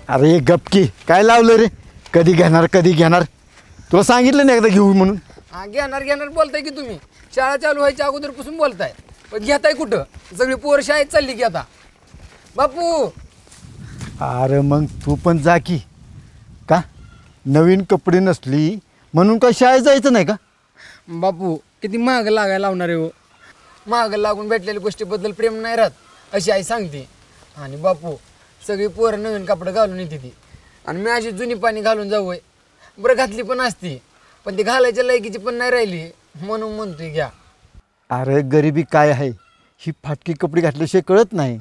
अरे गपकी काय लावलं रे? कधी घेणार कधी घेणार? तुला सांगितलं नाही एकदा घेऊ म्हणून. हा घेणार घेणार बोलताय की तुम्ही. शाळा चालू व्हायच्या अगोदरपासून बोलताय, पण घेताय कुठं? सगळी पोर शाळेत चालली की आता. बापू अरे मग तू पण जा की. का नवीन कपडे नसली म्हणून काय शाळेत जायचं नाही का? बापू किती महाग लागायला लावणार आहे हो. महाग लागून भेटलेल्या गोष्टीबद्दल प्रेम नाही राहत अशी आई सांगते. आणि बापू सगळी पोरं नवीन कपडे घालून येते ती, आणि मी अशी जुनी पाणी घालून जाऊ आहे. बरं घातली पण असती, पण ती घालायच्या लायकीची पण नाही राहिली, म्हणून म्हणतोय घ्या. अरे गरिबी काय आहे, ही फाटकी कपडे घातल्याशिवाय कळत नाही.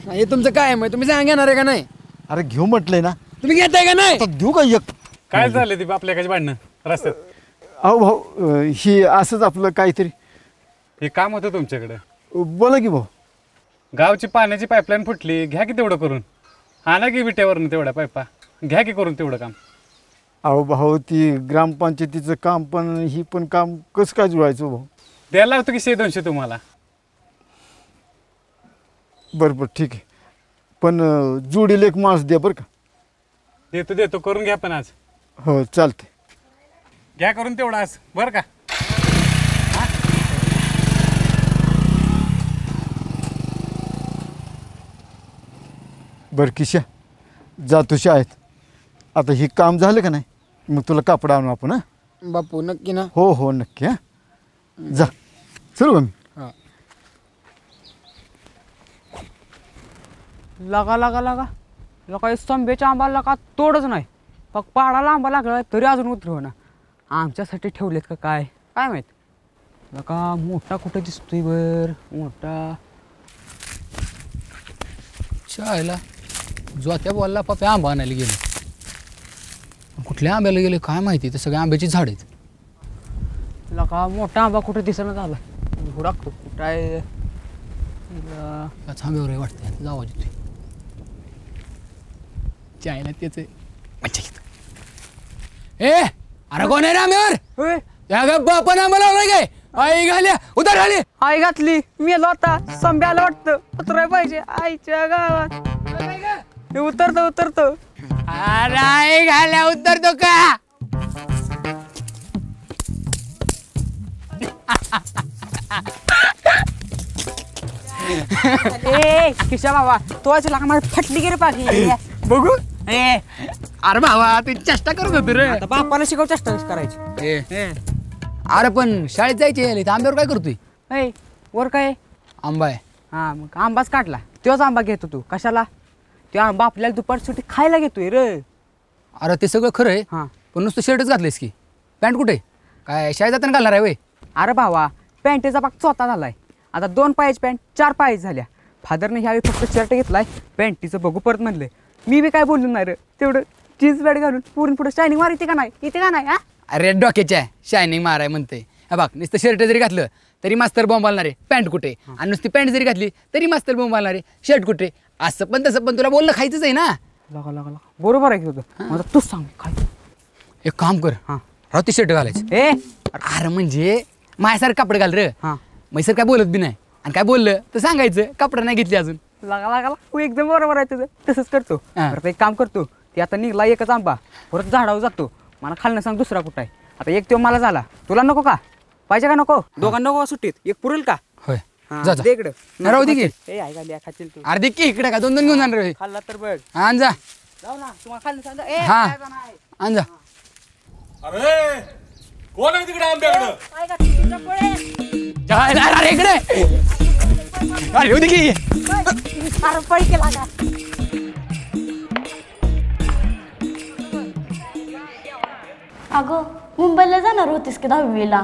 हे तुमचं काय आहे? तुम्ही सांग घेणार आहे का नाही? अरे घेऊ म्हटलंय ना. तुम्ही घेताय का नाही? आता देऊ का एक? काय झालं ती आपल्या एकाची भांडणं रस्त्यात? अहो भाऊ ही असंच आपलं काहीतरी. हे काम होतं तुमच्याकडं. बोला की भाऊ. गावची पाण्याची पाईपलाईन फुटली, घ्या की तेवढं करून. आणा की विट्यावरून तेवढ्या पाईपा, घ्या की करून तेवढं काम. अहो भाऊ ती ग्रामपंचायतीचं काम पण ही पण काम कसं काय जुळायचं भाऊ? द्यायला लावतो की 100-200 तुम्हाला. बरं बरं ठीक आहे, पण जोडील एक माणूस द्या बरं का. देतो करून घ्या पण आज. हो चालते. घ्या करून तेवढं आज बरं का. बरं किशा जातो शाळेत. आता हे काम झालं का नाही मग तुला कापड आणू आपण. हां बापू नक्की ना? हो हो नक्की. हां जा चल मी. हां. लगा लगा लगा लगा संभेच्या आंबा लगा तोडच नाही. फक्त पाडाला आंबा लागला तरी अजून उतरव ना. आमच्यासाठी ठेवलेत का काय काय माहीत. लगा मोठा कुठं दिसतोय बर मोठा. शाळेला जोत्या बॉलला पप्पा आंबा आणायला गेले. कुठल्या आंब्याला गेले काय माहिती, तर सगळे आंब्याची झाड आहेत. लगा मोठा आंबा कुठं दिसना झाला. हुडाकतो कुठं आहे. आंब्यावर वाटतं जावा तिथे चायला त्याच मच्छा घेत. ए अरे कोण आहे रे आंब्यावर? त्या बापाने आंबा लावलाय काय? आई घाल्या उतर घाली. आई घातली मेलो आता. संभ्याला वाटतं उतराय पाहिजे आईच्या गावात. उतरतो. अरे आई घाल्या उतरतो का? ए किशा बाबा तो आज लागा मला फटली गेली पाठी. बघू. ए अरे भावा तू चेष्टा करत होती रे. आता बापाला शिकव चेष्टा करायची. अरे पण शाळेत जायचे आंब्यावर काय करतोय? ए वर काय आंबा आहे. हा मग आंबाच काढला. तोच आंबा घेतो तू कशाला? तो आंबा आपल्याला दुपार सुट्टी खायला घेतोय रे. अरे ते सगळं खरं आहे. हां पण नुसतं शर्टच घातलेस की पॅन्ट कुठे? काय शाळेत जाताना घालणार आहे वय? अरे भावा पॅन्टेचा भाग चौथा झालाय. आता 2 पायाची पॅन्ट 4 पायाची झाल्या. फादरने ह्यावेळी फक्त शर्ट घेतलाय. पॅन्टीचं बघू परत म्हणले. मी बी काय बोललो नाही रे. तेवढं जीन्स पॅन्ट घालून पुरून पुढे शायनिंग मार येते का नाही? येते का नाही? हा अरे डोक्याच्या शायनिंग माराय म्हणते. हा बघ नुसतं शर्ट जरी घातलं तरी मास्तर बॉम्ब घालणार आहे पॅन्ट कुठे, आणि नुसती पॅन्ट जरी घातली तरी मास्तर बॉम्ब घालणार आहे शर्ट कुठे. असं पण तसं पण तुला बोललं खायचंच आहे ना. लगा लगा लगा बरोबर आहे की तुझं. आता तूच सांग काय. एक काम कर. हां राहू ते शर्ट घालायचं. ए अरे म्हणजे माझ्यासारखं कपडे घाल रे. हां मग सर काय बोलत बी नाही, आणि काय बोललं तर सांगायचं कपडे नाही घेतली अजून. लगा लगा तू एकदम बरोबर आहे तुझं. तसंच करतो. हां. आता एक काम करतो. ते आता निघला एकच आंबा परत झाडावर जातो. मला खालनं सांग दुसरा कुठं आहे. आता एक तो मला झाला. तुला नको का? पाहिजे का नको? दोघांना नको सुट्टीत एक पुरेल का? होय हां, जा जा. दे इकडं. राहू दे की. ए ऐका लिया खातील तू. अर्धी की इकडे का 2-2 घेऊन जाणार रे. खाल्ला तर बघ. आण जा. जाऊ ना तुम्हाला खाल्लं सांग. ए हां. काय नाही. आण जा. अरे कोण आहे तिकडे आंब्याकडं? काय का तुझ्या पुढे? जायला अरे इकडे. अरे येऊ दे की. अरे पळ केला का? अगं मुंबईला जाणार होतीस की 10वीला?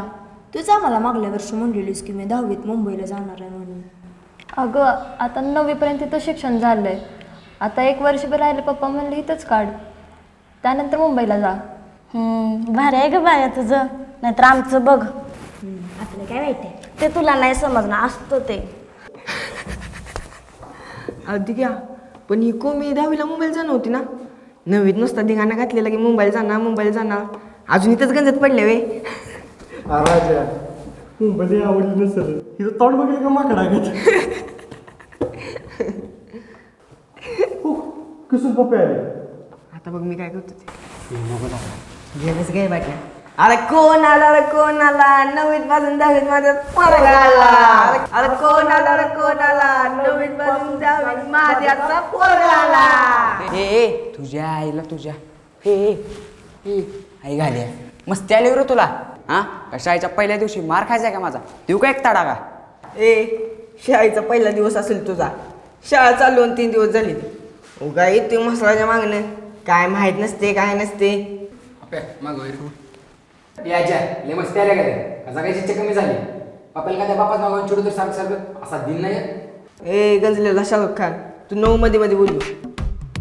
तूच आम्हाला मागल्या वर्षी म्हणलेलीस की मी 10वीत मुंबईला जाणार आहे म्हणून. अगं आता 9वीपर्यंत इथं शिक्षण झालं आहे. आता 1 वर्षभर राहिलं. पप्पा म्हणले इथंच काढ, त्यानंतर मुंबईला जा. भारी आहे ग बाया तुझं. नाहीतर आमचं बघ. आपलं काय वाईट आहे? ते तुला नाही समजणार असतं ते. अगदी घ्या. पण ही कोमी 10वीला मुंबईला जाणार होती ना. 9वीत नुसता धिंगाणा घातलेला की मुंबईला जाणार. अजून इथंच गंजत पडले वे. राजा मुंबईला आवडली नसेल हिचं तोंड बघेल का माकडा कसं पप्पे आले. आता बघ मी काय करतो ते गेलंच काय बाटल्या. अरे कोण आला रे कोण आला 9वीत पासून 10वीत माझा पोरगा आला. अरे कोण आला रे कोण आला 9वीत पासून 10वीत माझ्याचा पोरगा आला. ए तुझ्या आईला तुझ्या हे आई घाल्या मस्ती आली रे तुला. हा शाळेच्या पहिल्या दिवशी मार खायचा का माझा देऊ का एक ताडा का. ए शाळेचा पहिला दिवस असेल तुझा. शाळा चालू 3 दिवस झाली. उगा येते मसराच्या मागणं काय माहित नसते काय नसते. याच्या लय मस्ती आल्या का रे कसा काही शिक्षा कमी झाली बापाला का त्या बापाच मागून चिडू तर सारखं सारखं असा दिन नाही. ए गंजलेला शाहरुख खान तू 9 मध्ये बोललो.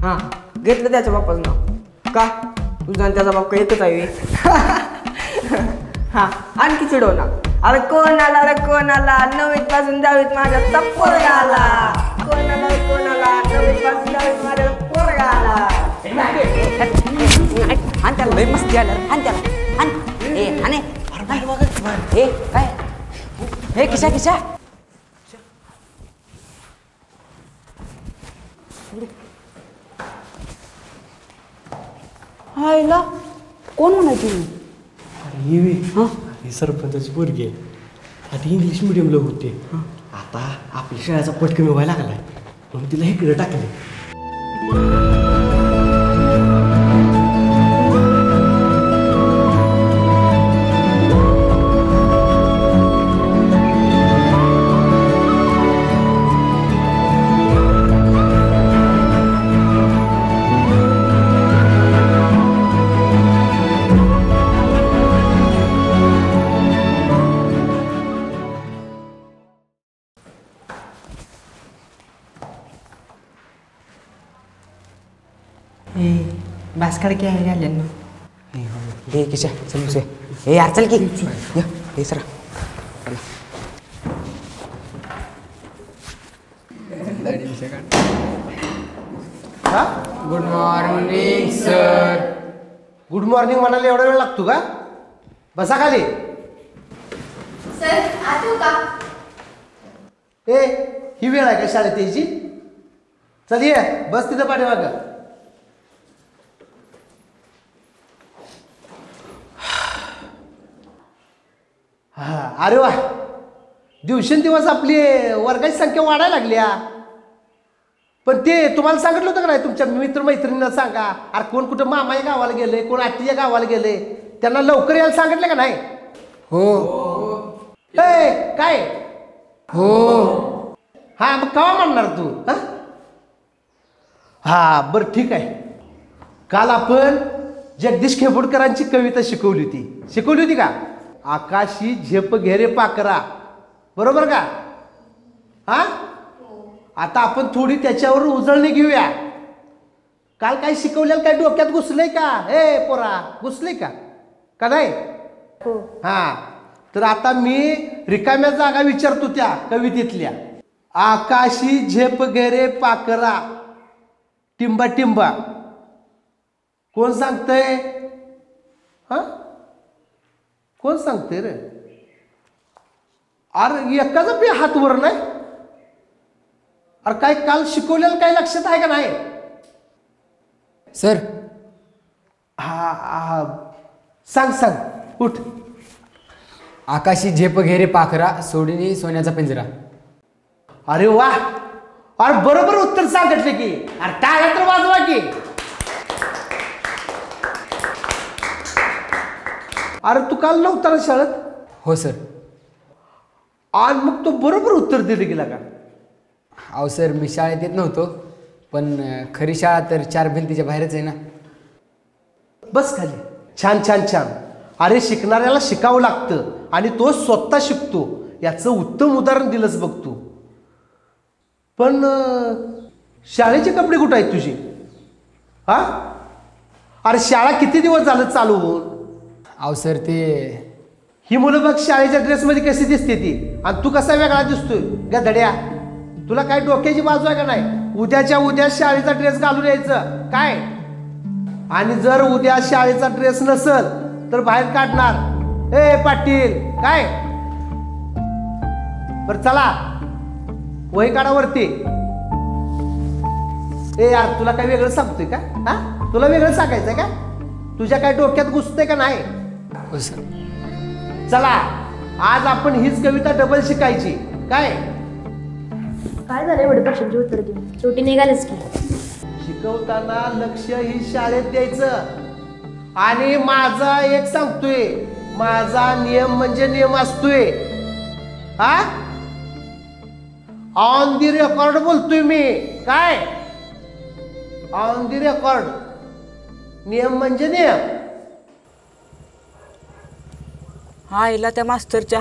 हां घेतलं त्याच्या बापाचं नाव का तुझा आणि त्याचा बाप का एकच आहे. हां आणखी चिडवणार. अरे कोण आला रे कोण आला 9वीत पासून 10वीत माझ्या पोरगा आला. कोण आला रे कोण आला 9वीत पासून 10वीत माझ्या पोरगा आला. आणि त्याला लय मस्ती आलं आणि त्याला ए आणि हे काय हे किशा किशा आईला कोण म्हणायची. ही सरपंचाची पोरगी आहे. आधी इंग्लिश मिडियमला होते आता आपल्या शाळेचा पट कमी व्हायला लागलाय म्हणून तिला इकडे टाकले. भास्कर की आहे झाले दे किशा चल दुसरे हे यार चल की हे sir good morning sir. Good morning म्हणायला एवढा वेळ लागतो का. बसा खाली. सर आठवू का. ए ही वेळ आहे का शाळेत यायची. चल ये बस तिथं पाठीमागं. हा अरे वा दिवसेंदिवस आपली वर्गाची संख्या वाढायला लागल्या. पण ते तुम्हाला सांगितलं होतं का नाही तुमच्या मित्रमैत्रिणींना सांगा. अरे कोण कुठं मामाच्या गावाला गेले कोण आत्तीच्या गावाला गेले त्यांना लवकर यायला सांगितलं का नाही. हो काय हो हा मग केव्हा म्हणणार तू. हा बरं ठीक आहे. काल आपण जगदीश खेबोडकरांची कविता शिकवली होती का. आकाशी झेप घेरे पाकरा बरोबर का. हा आता आपण थोडी त्याच्यावर उजळणी घेऊया. काल काय शिकवलेलं काय डोक्यात घुसलंय का. ए पोरा घुसलंय का नाही. हा तर आता मी रिकाम्या जागा विचारतो त्या कवितेतल्या. आकाशी झेप घेरे पाकरा टिंबा टिंबा कोण सांगतंय. हा कोण सांगते रे. अरे एकाचा बी हात वर नाही. अरे काय काल शिकवलेलं काय लक्षात आहे का नाही. सर हा सांग उठ. आकाशी झेप घेरे पाखरा सोडीनी सोन्याचा पिंजरा. अरे वा अरे बरोबर उत्तर सांगितले की. अरे टाळ्या तर वाजवा की. अरे तू काल नव्हता ना शाळेत. हो सर. आणि मग तो बरोबर उत्तर दिलं गेला का. अहो सर मी शाळेत येत नव्हतो पण खरी शाळा तर 4 भिंतीच्या बाहेरच आहे ना. बस खाली. छान छान छान. अरे शिकणाऱ्याला शिकावं लागतं आणि तो स्वतः शिकतो याचं उत्तम उदाहरण दिलंच बघ तू. पण शाळेचे कपडे कुठं आहेत तुझे. हा अरे शाळा किती दिवस झालं चालू होऊन. अहो सर ते ही मुलं बघ शाळेच्या ड्रेसमध्ये कशी दिसते ती आणि तू कसा वेगळा दिसतोय ग धड्या. तुला काय डोक्याची बाजू आहे का नाही. उद्याच्या उद्या शाळेचा ड्रेस घालून यायचं काय. आणि जर उद्या शाळेचा ड्रेस नसल तर बाहेर काढणार. ए पाटील काय बर चला वही काढा वरती. ए यार तुला काय वेगळं सांगतोय का? हा तुला वेगळं सांगायचंय का? तुझ्या काय डोक्यात घुसतंय का नाही? हो सर. चला आज आपण हीच कविता डबल शिकायची. काय काय झालं एवढे प्रश्नांची उत्तर देऊन? शेवटी निघालेच की. शिकवताना लक्ष ही शाळेत द्यायचं. आणि माझा एक सांगतोय, माझा नियम म्हणजे नियम असतोय. हा ऑन दी रेकॉर्ड बोलतोय मी. काय ऑन दी रेकॉर्ड. नियम म्हणजे नियम. हा आईला त्या मास्तरच्या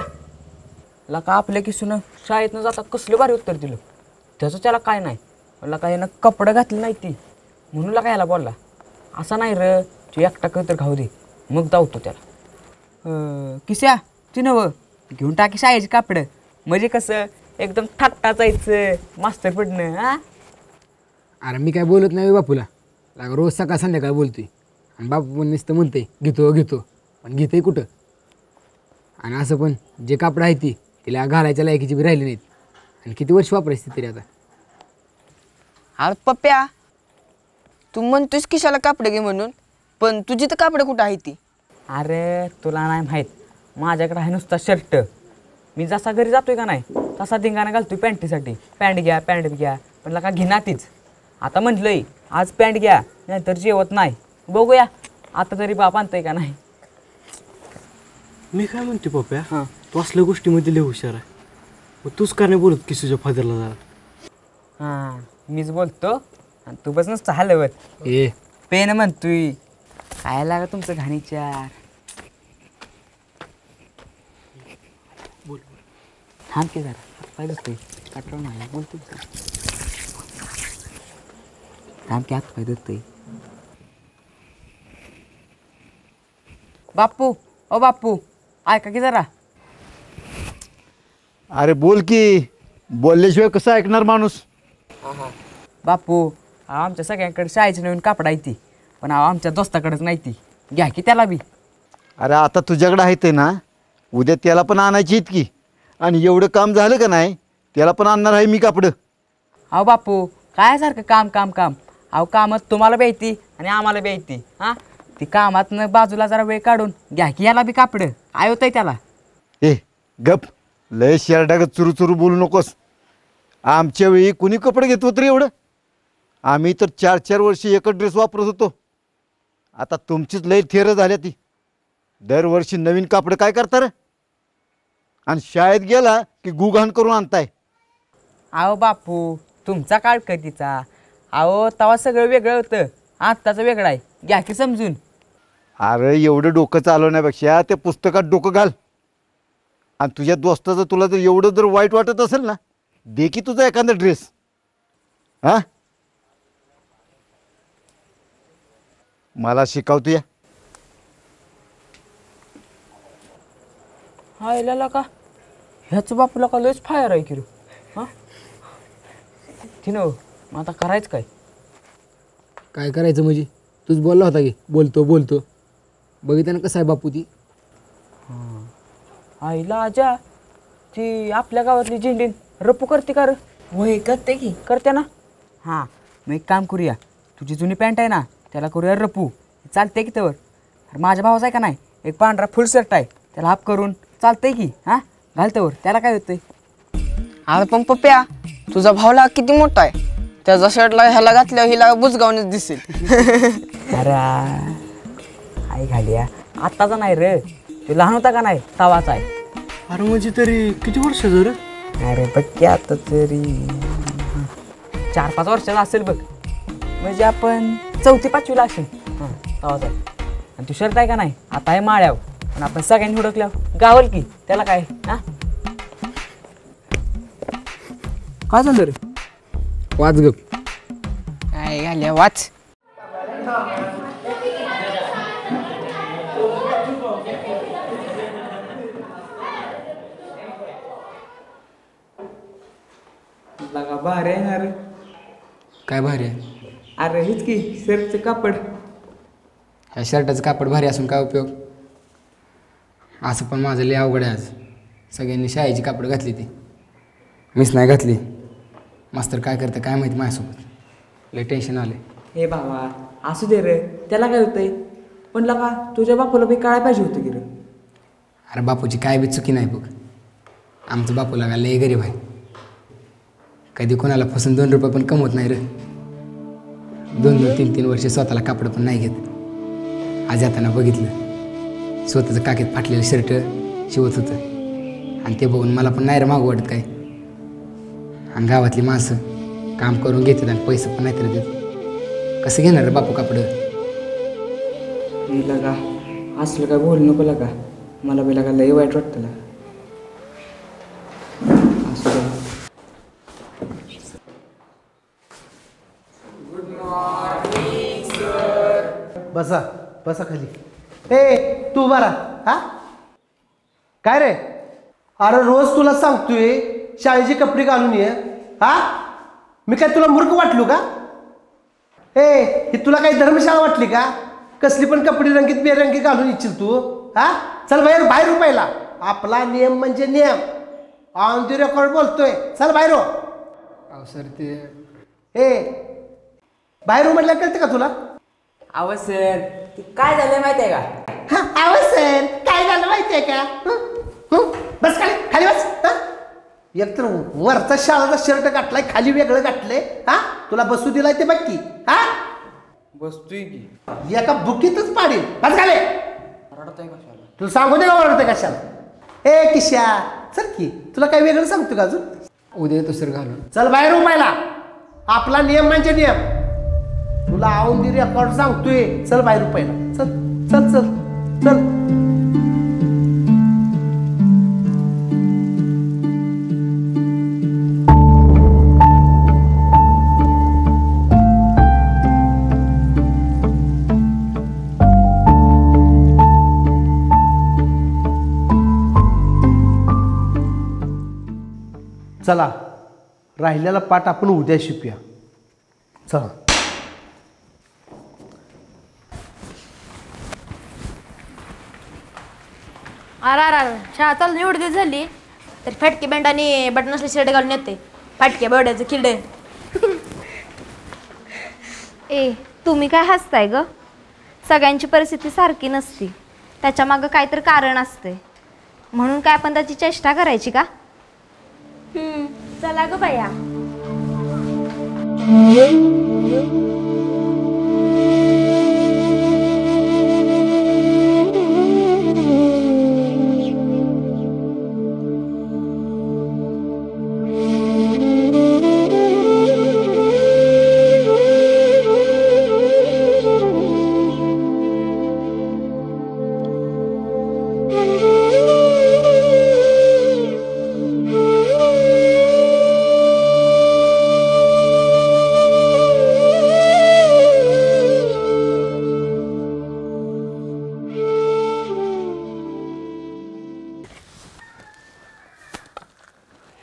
का आपल्या किसून शाळेतनं जाता कसलं भारी उत्तर दिलं. त्याचं त्याला काय नाही मला काय ना कपडं घातलं नाही ती म्हणून काय याला बोलला. असा नाही र तू एकटा तर खाऊ दे मग धावतो त्याला. किस्या ती नवं घेऊन टाकी शाळेची कापडं म्हणजे कसं एकदम थाट्टा जायचं मास्तर पडणं. हा अरे मी काय बोलत नाही बापूला. लाग रोज सकाळ संध्याकाळ बोलतोय आणि बापू पण नुसतं म्हणतंय घेतो घेतो पण घेतंय कुठं. आणि असं पण जे कापडं आहे ती तिला घालायच्या लायकीची बी राहिली नाहीत. आणि किती वर्ष वापरायची तरी आता. अरे पप्प्या तू म्हणतोयस किशाला कापडे घे म्हणून पण तुझी तर कापडे कुठं आहे ती? अरे तुला नाही माहीत माझ्याकडे आहे नुसता शर्ट. मी जसा घरी जातोय का नाही तसा धिंगाणा घालतोय पॅन्टीसाठी. पॅन्ट घ्या पण लका घेणार तीच. आता म्हटलंय आज पॅन्ट घ्या नाहीतर जेवत नाही. बघूया आता तरी बाप आणतंय का नाही. मी काय म्हणते पप्प्या, हां तू असल्या गोष्टीमध्ये लय हुशार आहे. मग तूच का नाही बोलत किसूच्या फादरला जरा? हां मीच बोलतो आणि तू बस नुसतं हलवत. ए पेन म्हणतोय काय लागा तुमचं घाणीचार. थांब की जरा पाय धुतोय काटलं नाही बोलतो. थांब की हात पाय धुतोय. बापू ओ बापू ऐका की जरा. अरे बोल की. बोलल्याशिवाय कसं ऐकणार माणूस. बापू आमच्या सगळ्यांकडे शाळेची नवीन कापड आहे ती पण आमच्या दोस्ताकडेच नाही ती. घ्या की त्याला बी. अरे आता तुझ्याकडं आहे ते ना उद्या त्याला पण आणायची इतकी. आणि एवढं काम झालं का नाही त्याला पण आणणार आहे मी कापडं. अहो बापू काय सारखं काम काम काम. अहो कामात तुम्हाला बेयती आणि आम्हाला बेयती. हां ती कामातनं बाजूला जरा वेळ काढून घ्या की याला बी कापडं. काय होतंय त्याला. ए गप लय शेरडागत चुरू चुरू बोलू नकोस. आमच्या वेळी कुणी कपडे घेत होतं रे एवढं. आम्ही तर 4-4 वर्ष एकच ड्रेस वापरत होतो. आता तुमचीच लय थेरं झाल्या ती. दरवर्षी नवीन कापडं काय करता रे. आणि शाळेत गेला की गुघाण करून आणताय. अहो बापू तुमचा काळ कधीचा. अहो तवा सगळं वेगळं होतं आत्ताचं वेगळं आहे. घ्या की समजून. अरे एवढं डोकं चालवण्यापेक्षा त्या पुस्तकात डोकं घाल. आणि तुझ्या दोस्ताचं तुला जर एवढं जर वाईट वाटत असेल ना दे की तुझा एखादा ड्रेस. हां मला शिकवतो या. हा याला का ह्याचं बापूला का लयच फायर आहे की रे. हां तिनं मग आता करायचं काय. काय करायचं म्हणजे तूच बोलला होता की बोलतो बोलतो. बघितलं ना कसं आहे बापू ती. आईला आजा ती आपल्या गावातली झेंडीन रप्पू करते का रे. वय करते की. करते ना. हां मग एक काम करूया तुझी जुनी पॅन्ट आहे ना त्याला करूया रप्पू. चालते की त्यावर. अरे माझ्या भावाचा आहे का नाही एक पांढरा फुल शर्ट आहे त्याला हाफ करून चालतंय की. हां घाल त्यावर त्याला काय होतंय. अरे पण पप्प्या तुझा भावला किती मोठा आहे. त्याचा शर्टला ह्याला घातल्यावर हिला बुजगावणच दिसेल. अरे आई घालिया आत्ताचा नाही रे तो लहान होता का नाही तवाचा आहे. अरे म्हणजे तरी किती वर्ष जर? अरे बघ की आता तरी 4-5 वर्षाचा असेल बघ. म्हणजे आपण 4थी-5वीला असेल. हां तवाचा आहे. आणि तू शर्ट आहे का नाही आता आहे माळ्यावर आणि आपण सगळ्यांनी हुडकल्यावर गावल की त्याला काय. हां काय झालं रे? वाच गप. काय घाल्या वाच. लगा भारी आहे ना रे. काय भारी आहे? अरे हेच की शर्टचं कापड. ह्या शर्टाचं कापड भारी असून काय उपयोग. असं पण माझं लय अवघड आहे आज. सगळ्यांनी शाळेची कापडं घातली ती, मीच नाही घातली. मास्तर काय करतं काय माहिती माझ्यासोबत. लय टेन्शन आले. हे बाबा असू दे रे, त्याला काय होतंय. पण लका तुझ्या बापूला बी काय पाहिजे होतं की रे. अरे बापूची काय बी चुकी नाही बघ. आमचं बापू लागा लय गरीब आहे. कधी कोणाला फसून 2 रुपये पण कमवत नाही रे. 2-2, 3-3 वर्ष स्वतःला कापडं पण नाही घेत. आज येताना बघितलं स्वतःचं काकीत फाटलेलं शर्ट शिवत होतं आणि ते बघून मला पण नाही रे मागं वाटत काय. आणि गावातली माणसं काम करून घेतात आणि पैसे पण नाही तर देत. कसं घेणार रे बापू कापडं. हे लगा असलं काय बोलू नको लगा, मला बी लगा लय वाईट वाटतं लगा. असू दे. बसा बसा खाली. ए तू बरा हा काय रे. अरे रोज तुला सांगतोय शाळेचे कपडे घालून ये. हा मी काय तुला मूर्ख वाटलो का. हे तुला काही धर्मशाळा वाटली का. कसली पण कपडे रंगीत बेरंगी घालून इच्छिल तू. हा चल बाहेर बाहेर रुपायला. आपला नियम म्हणजे नियम. ऑन द रेकॉर्ड बोलतोय. चल बाहेर हो. अहो सर ते बाहेर म्हटलं कळतं का तुला. अहो सर काय झालं माहिती आहे का. अहो सर काय झालं माहितीये का. बस खाली खाली बस. एकतर वरचा शाळेचा शर्ट गाठलाय खाली वेगळं गाठलंय. हा तुला बसू दिलाय ते बघ की. हा बसतोय की एका बुकीतच पाडील. बस खाली. तुला सांगू दे का ओरडतंय कशाला. ए किशा चल की तुला काय वेगळं सांगतो का अजून. उद्या येतो सर घालून. चल बाहेर उमायला. आपला नियम म्हणजे नियम. तुला आवून दी रेकॉर्ड सांगतोय. चल बाहेर रुपायला. चल चल चल चल. चला राहिलेला पाठ आपण उद्या शिकूया. चला. अरे शाळा चालून एवढी दिवस झाली तर फटके बँड आणि बटन असले शर्ट घालून येते. फाटके बर्ड्याचं किल्डे. ए तुम्ही काय हसताय ग. सगळ्यांची परिस्थिती सारखी नसती, त्याच्या मागं काहीतरी कारण असते. म्हणून काय आपण त्याची चेष्टा करायची का. चला ग बाया.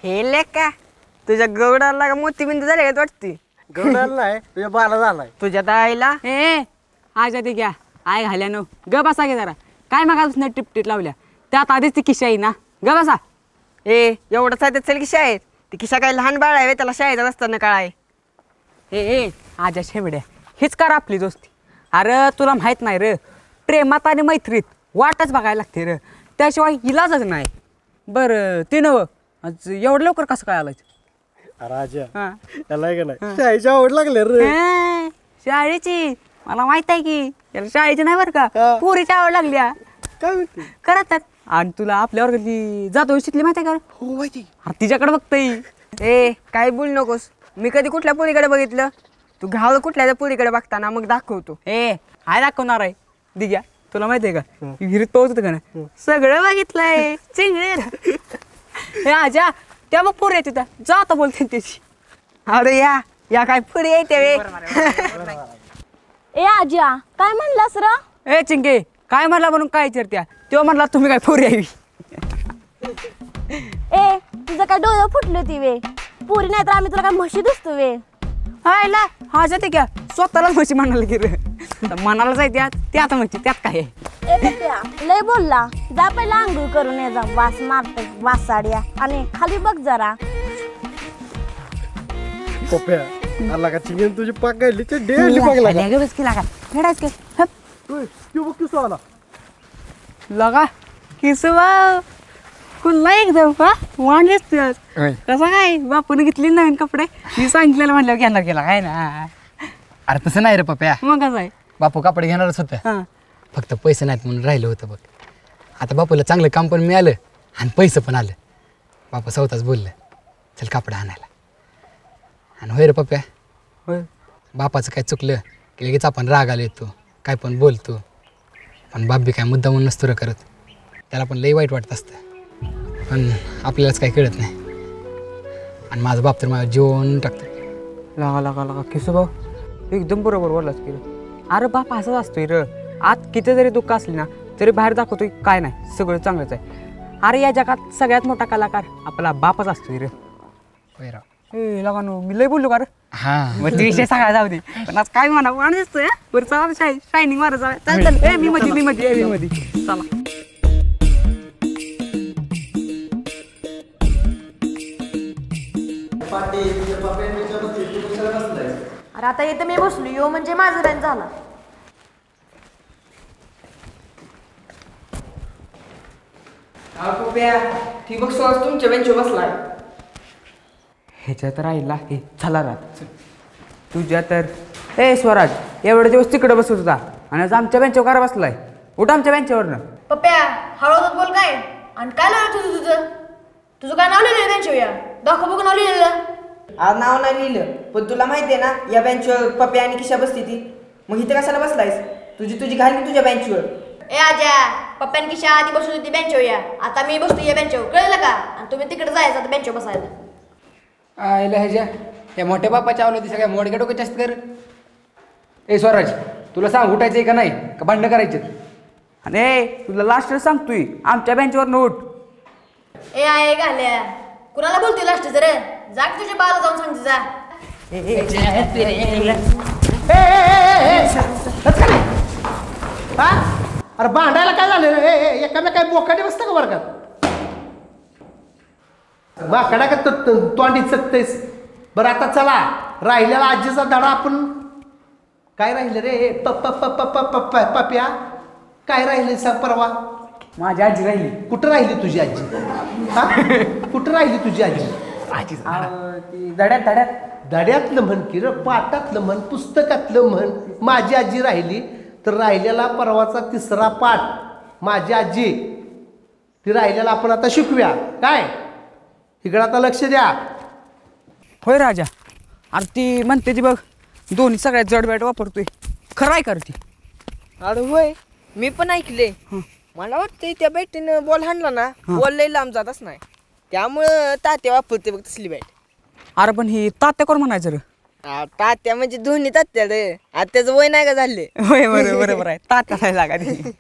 हे लेका तुझ्या गवडाला मोतीबिंद झाले का वाटते. गवडाला नाही तुझ्या बाला झालाय. तुझ्या दाईला ए आज ते घ्या आय घाल्यानो ग बसा घे जरा. काय मागापासून टिपटीत लावल्या त्यात आधीच ती किशा आहे ना. ग बसा. ए एवढं साधे चल की शाळेत. ती किशा काय लहान बाळ आहे त्याला शाळेत नसताना कळाय. ए आजा शेवड्या हीच कर आपली दोस्ती. अरे तुला माहित नाही रे, प्रेमात आणि मैत्रीत वाटच बघायला लागते रे, त्याशिवाय इलाजच नाही. बरं ते नव आज एवढं लवकर कसं काय आलायचं. राजा त्याला का नाही शाळेची आवड लागले रे. शाळेची मला माहित आहे की याला शाळेची नाही बरं का, पोरीची आवड लागली काय करतात. आणि तुला आपल्या वर्गातली जातो शिकली माहिती आहे का. हो माहिती. अरे तिच्याकडे बघताय. ए काय बोल नकोस. मी कधी कुठल्या पोरीकडे बघितलं. तू घाल कुठल्या पोरीकडे बघताना मग दाखवतो. हाय दाखवणार आहे दिग्या. तुला माहिती आहे का विहिरीत पाऊस होतं का ना, सगळं बघितलंय चिंगळे. हे आजा त्या मग पोरी येते जा आता बोलते त्याची. अरे या काय पोरी येते वे. ए आज्या काय म्हणलास र. ए चिंके काय म्हणला म्हणून काय विचारत्या. तेव्हा म्हणला तुम्ही काय पोरी यावी. ए तुझं काय डोळं फुटलं ती वे. पुरी नाही तर आम्ही तुला काय म्हशी दिसतो वे. हायला हा जाते क्या स्वतःलाच म्हशी म्हणाल की रे. मनाला जायत्या ते आता म्हणते त्यात काय आहे. ए पप्प्या लय बोलला जा पहिला आंघोळ करून ये जा वास मारत वासाड्या आणि खाली बघ जरा पप्प्या आला का चिंगेन तुझी पाक गायली ते डेली बघला लागा बस की लागा फेडायच की हप तू बघ किसो आला लगा किसवा कुल्ला एकदम का वांडेच तू कसं काय बापूने घेतली नवीन कपडे मी सांगितलेलं म्हणल्यावर घेणार गेला काय ना अरे तसं नाही रे पप्प्या मग कसं आहे बापू कपडे घेणारच होतं हां फक्त पैसे नाहीत म्हणून राहिलं होतं बघ आता बापूला चांगलं काम पण मिळालं आणि पैसे पण आलं बापू स्वतःच बोललं चल कपडे आणायला आणि होय रे पप्प्या होय बापाचं काय चुकलं की लगेच आपण रागाला येतो काय पण बोलतो पण बाप बी काय मुद्दा म्हणून नसतो रे करत त्याला पण लई वाईट वाटत असतं पण आपल्यालाच काही कळत नाही आणि माझा बाप तर माझं जेवण टाकतो लागा लागा लागा किसो भाऊ एकदम बरोबर बोललास की रे अरे बाप असंच असतोय र आत किती जरी दुःख असली ना तरी बाहेर दाखवतोय काय नाही सगळं चांगलंच आहे अरे या जगात सगळ्यात मोठा कलाकार आपला बापच असतोय रे होय राव ए लगा नो मी लय बोललो का रे हां मग ते विषय सगळा जाऊ दे पण आज काय म्हणा वाण दिसतोय बरं चला शायनिंग मारा चला चल चल ए मी मध्ये चला अरे आता इथं मी बसलो यो म्हणजे माझा बॅन झाला ठी बघ सहज तुमच्या बेंचवर बसलाय ह्याच्यात राहिला हे चला रात तुझ्या तर ए स्वराज एवढे दिवस तिकडे बसत होता आणि आज आमच्या बेंचवर करा बसलाय उठ आमच्या बेंचवरनं पप्प्या हळूहळू बोल काय आणि काय लावलं तुझं काय नाव लिहिलं त्यांच्या दाखव बघ नाव लिहिलेलं आज नाव नाही लिहिलं पण तुला माहिती आहे ना या बेंचवर पप्प्या आणि किशा बसती ती मग इथे कशाला बसलायस तुझी घाल की तुझ्या बेंचवर ए आजा पप्प्यान किशा आधी बसत होती बेंचवर या आता मी बसतो या बेंचवर कळलं का आणि तुम्ही तिकडे जायचं आता बेंचवर बसायला आयला ह्याच्या या मोठ्या बापाच्या आवलं ती सगळ्या मोडक्या डोक्याच्या असत कर ए स्वराज तुला सांग उठायचंय का नाही का भांडणं करायचे आणि ए तुला लास्ट सांगतोय आमच्या बेंचवर उठ ए आहे घाल्या कुणाला बोलते लास्ट जर जा की तुझ्या बाला जाऊन सांगते जा अरे भांडायला काय झालं रे एकामेका काय बोकाडे बसतं का वर्गात बाकडा का तोंडी चकतेस बरं आता चला राहिलेला आजीचा धडा आपण काय राहिलं रे पप्या काय राहिले सांग परवा माझी आजी राहिली कुठं राहिली तुझी आजी हा कुठं राहिली तुझी आजी ती दड्यात धड्यातलं म्हण की रे पाठातलं म्हण पुस्तकातलं म्हण माझी आजी राहिली तर राहिलेला परवाचा तिसरा पाठ माझी आजी ती राहिलेला आपण आता शिकूया काय इकडं आता लक्ष द्या होय राजा अरे ती म्हणते ती बघ दोन्ही सगळ्यात जड बॅट वापरतोय खराय करते अरे होय मी पण ऐकले मला वाटतं त्या बॅटीनं बॉल हाणला ना बॉल लई लांब जातच नाही त्यामुळं तात्या वापरते बघ तसली बॅट अरे पण ही तात्या कोण म्हणायचं रे तात्या म्हणजे दोन्ही तात्या रे आता त्याचं वय नाही का झाले होय बरोबर आहे तात्या नाही लागा ती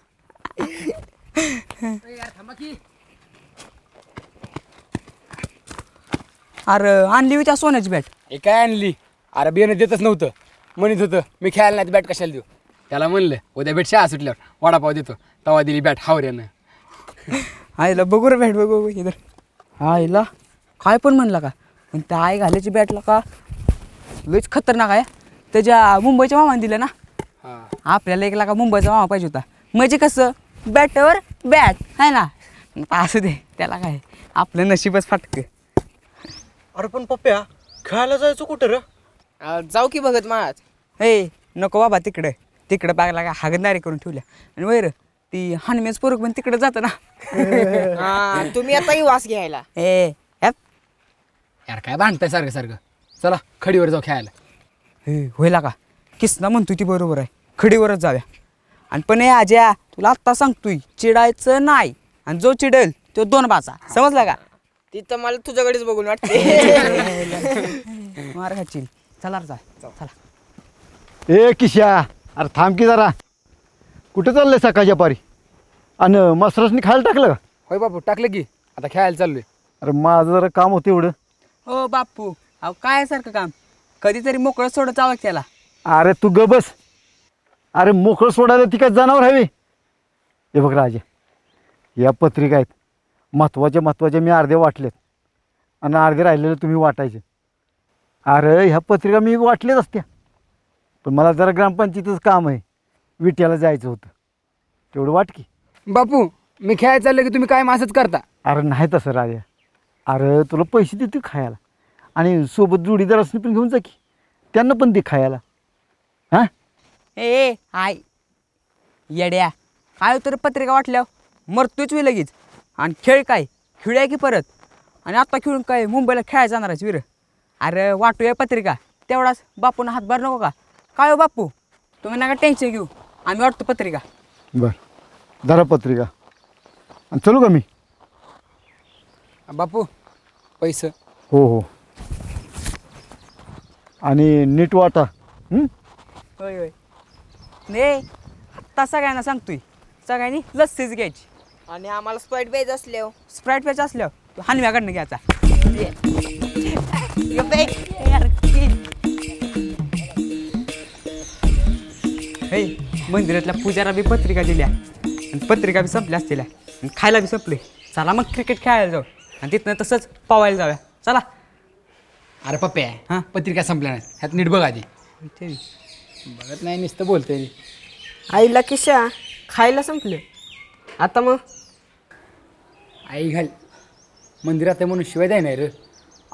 अरे आणली होती त्या सोन्याची बॅट हे काय आणली अरे बियाणं देतच नव्हतं म्हणत होतं मी खेळायला नाही बॅट कशाला देऊ त्याला म्हणलं उद्या बॅट शाळा सुटल्यावर वडापाव देतो तवा दिली बॅट हावऱ्यानं आईला बघू रे बॅट बघू इधर आईला काय पण म्हणला का पण त्या आई घालायची बॅटला का लईच खतरनाक आहे त्याच्या मुंबईच्या मामाने दिलं ना आपल्याला एक लाखा मुंबईचा मामा पाहिजे होता म्हणजे कसं बॅटवर बॅट आहे ना असू दे त्याला काय आपलं नशीबच फाटक अरे पण पप्प्या खेळायला जायचं कुठं रे जाऊ की बघत महाराज ए नको बाबा तिकडं बागला का हागणारे करून ठेवल्या आणि वैर ती हनमेच पोरक पण तिकडं जातं ना तुम्ही आताही वास घ्यायला ए यार काय भांडताय सारखं चला खडीवर जाऊ खेळायला होईला का किसना म्हणतोय ती बरोबर आहे खडीवरच जाऊया आणि पण हे आज्या तुला आत्ता सांगतोय चिडायचं नाही आणि जो चिडेल तो 2 बाचा समजला का तिथं मला तुझ्याकडेच बघून वाटते मार खाचील चला रे चला ए किशा अरे थांब की जरा कुठे चाललंय सकाळच्या पारी आणि मसरसनी खायला टाकलं का होय बापू टाकलं की आता खेळायला चाललोय अरे माझं जरा काम होतं एवढं हो बापू अहो काय सारखं काम कधीतरी मोकळं सोडत जावं त्याला अरे तू ग बस अरे मोकळं सोडायला ती काय जनावर हवी हे बघ राजे, या पत्रिका आहेत महत्त्वाच्या मी अर्धे वाटलेत आणि अर्धे राहिलेले तुम्ही वाटायचे. अरे ह्या पत्रिका मी वाटल्याच असत्या, पण मला जरा ग्रामपंचायतीचं काम आहे, विट्याला जायचं होतं, तेवढं वाट की. बापू मी खेळायला चाललं की तुम्ही काय असंच करता. अरे नाही तसं राजा, अरे तुला पैसे देते खायला आणि सोबत जोडीदार असणे पण घेऊन जा की, त्यांना पण दे खायला. हां ए आय येड्या, काय तर पत्रिका वाटल्यावर मरतोच मी लगेच. आणि खेळ काय खेळूया की परत, आणि आत्ता खेळून काय मुंबईला खेळायला जाणारच वीर. अरे वाटूया पत्रिका, तेवढाच बापून हातभार नको का? काय हो बापू, तुम्ही नका टेन्शन घेऊ, आम्ही वाटतो पत्रिका. बरं धरा पत्रिका आणि चलू का मी? बापू पैसे. हो हो, आणि नीट वाटा. होय होय. नाही आत्ता सगळ्यांना सांगतोय, सगळ्यांनी लस्सीच घ्यायची. आणि आम्हाला स्प्राईट प्यायचं असल्यावर स्प्राईट प्यायचं असल्यावर हानव्याकडनं घ्यायचा. हे मंदिरातल्या पूजाला बी पत्रिका दिल्या आणि पत्रिका बी संपल्या असतील आणि खायला बी संपले. चला मग क्रिकेट खेळायला जाऊ आणि तिथनं तसंच पवायला जाऊया. चला. अरे पप्प्या हां पत्रिका संपल्या नाही, ह्यात नीट बघ आधी. बघत नाही नुसतं बोलतोय. आईला किशा खायला संपलं, आता मग आई घाल मंदिरात आहे म्हणून शिवाय द्याय नाही रे.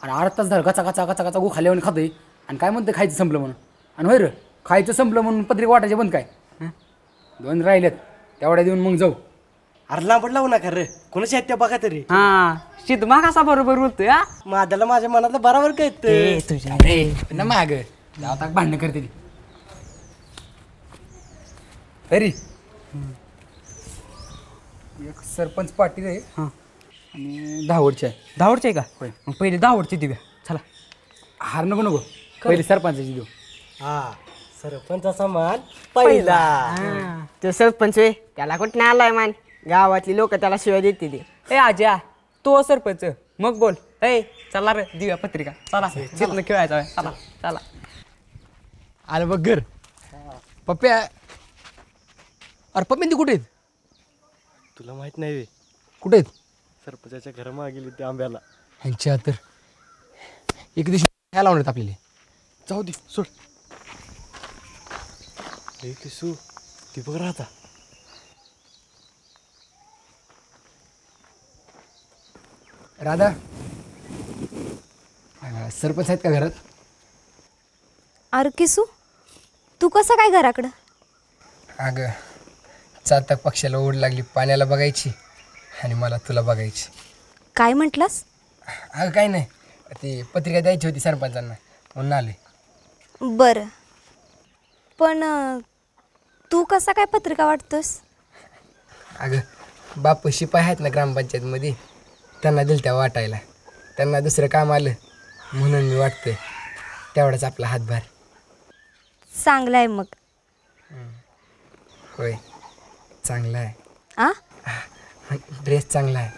आणि अर्धा तास झालं कचा गो खाल्ल्यावर खातोय आणि काय म्हणते खायचं संपलं म्हणून. आणि होय रे खायचं संपलं म्हणून पत्रिका वाटायचे बंद काय? 2 राहिलेत, तेवढ्या देऊन मग जाऊ. अरे लांबड लावू नका रे, कोणाच्या आहेत त्या बघा तरी. हां शिदमा कसा बरोबर बोलतोय. हा माझ्याला माझ्या मनातलं बरोबर काय तुझ्या ना माग आता भांडणं करते ती. तरी एक सरपंच पाटील आहे हां आणि दहावडची आहे. धावडची आहे का? होय. मग पहिले धावडची देऊया. चला. हार नको पहिले सरपंचाची देऊ. हा सरपंचाचा मान पहिला. तो सरपंच वे त्याला कुठं नाही आलाय मान, गावातली लोक त्याला शिवाय देते ते. ए आज्या तो सरपंच मग बोल. ए चला रे देऊया पत्रिका. चला चित्र खेळायचा आहे. चला चला. आलं बघ घर. पप्प्या अरे पप्प्या ती कुठे आहेत? तुला माहित नाही वे कुठे आहेत? सरपंचाच्या घरामागे गेली ते आंब्याला. ह्यांच्या तर एक दिवशी ह्या लावण्यात आपल्याला. जाऊ दे सोड. किसू ती बघ राहता. राधा सरपंच आहेत का घरात? अरे किसू तू कसं काय घराकडं? अगं चातक पक्षाला ओढ लागली, पाण्याला बघायची आणि मला तुला बघायची. काय म्हटलंस? अगं काही नाही, ती पत्रिका द्यायची होती सरपंचांना म्हणून आले. बरं पण तू कसा काय पत्रिका वाटतोस? अगं बापू शिपाई आहेत ना ग्रामपंचायतमध्ये, त्यांना दिलं त्या वाटायला. त्यांना दुसरं काम आलं म्हणून मी वाटतोय. तेवढाच आपला हातभार. चांगला आहे मग. होय चांगला आहे. आ ड्रेस चांगला आहे.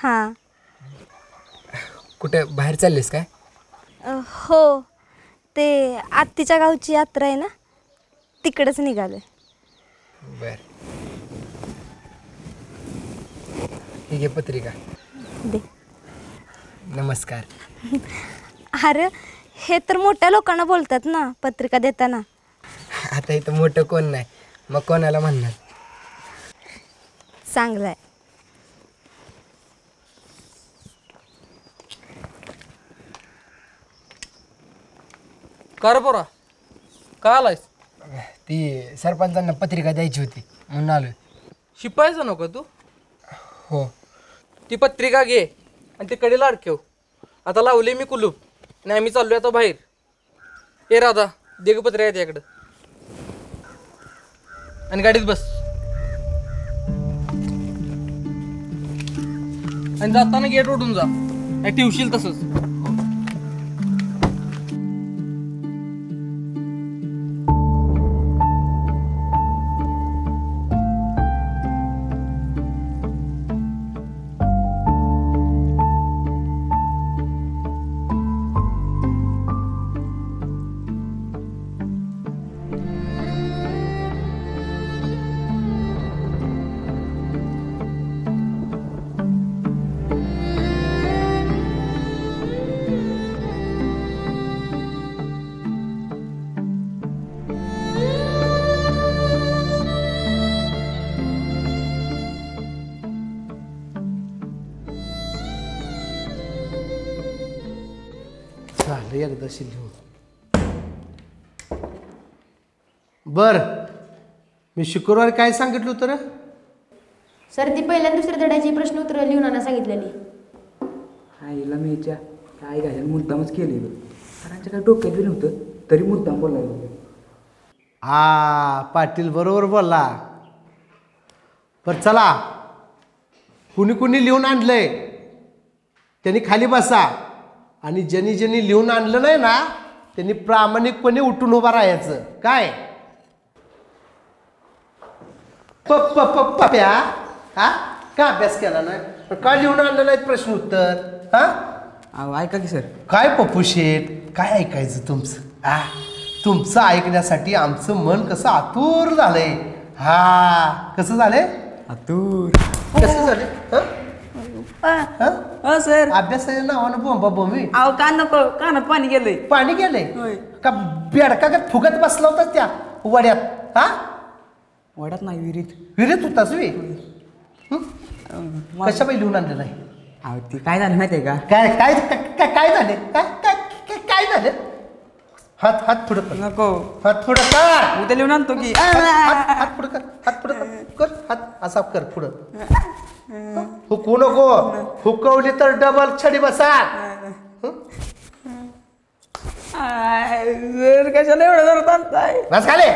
हां कुठं बाहेर चाललेस काय? हो ते आत्तीच्या गावची यात्रा आहे ना, तिकडंच निघालोय. बर ही घे पत्रिका. दे. नमस्कार. अरे हे तर मोठ्या लोकांना बोलतात ना पत्रिका देताना. आता इथं मोठं कोण नाही, मग कोणाला म्हणणार. चांगलं आहे. का रे पोरा काय आलायस? ती सरपंचांना पत्रिका द्यायची होती म्हणून आलोय. शिपायचा नको तू? हो. ती पत्रिका घे आणि ते कडे लाड ठेव. आता लावले मी कुलूप आणि आम्ही चाललोय आता बाहेर. ए राधा दे ग पत्रिका त्याकडं आणि गाडीत बस. आणि जाताना गेट उठून जा, नाही ठेवशील तसंच. झालं एकदाशी लिहून. बर मी शुक्रवारी काय सांगितलं होतं रे? सर ती पहिल्या आणि दुसऱ्या धड्याची प्रश्न उत्तर लिहून आणा सांगितलेली. आईला मीच्या काय घालायला मुद्दामच केलेलं. सरांच्या काय डोक्यात बी नव्हतं तरी मुद्दाम बोलायला. हा पाटील बरोबर बोलला. पण चला कुणी कुणी लिहून आणलंय त्यांनी खाली बसा आणि ज्यांनी ज्यांनी लिहून आणलं नाही ना त्यांनी प्रामाणिकपणे उठून उभा राहायचं. काय पप्प्या हा का अभ्यास केला नाही? का लिहून आणलं नाहीत प्रश्न उत्तर? हा अहो ऐका की सर. काय पप्पू शेठ काय ऐकायचं तुमचं? तुमचं ऐकण्यासाठी आमचं मन कसं आतुर झालंय. हा कसं झालंय? आतुर कसं झालं? सर अभ्यासाच्या नावानं बोंबा बोंबी. अहो का नको कानात पाणी गेलंय. पाणी गेलंय का? बेडका का फुगत बसला होता त्या वड्यात? हा वड्यात नाही विहिरीत. विहिरीत होताच वे. कशा पाहिजे लिहून आणलं नाही? अहो ती काय झालं माहिती आहे का? काय काय काय काय झाले? काय झालं? हात हात पुढं कर. नको हात पुढं कर. उद्या लिहून आणतो की. हात पुढं कर. हात पुढं कर. हात असा कर पुढं. हुकू नको. हुकवली तर डबल छडी बसा. कशाला एवढं जरा आणताय? बस खाले.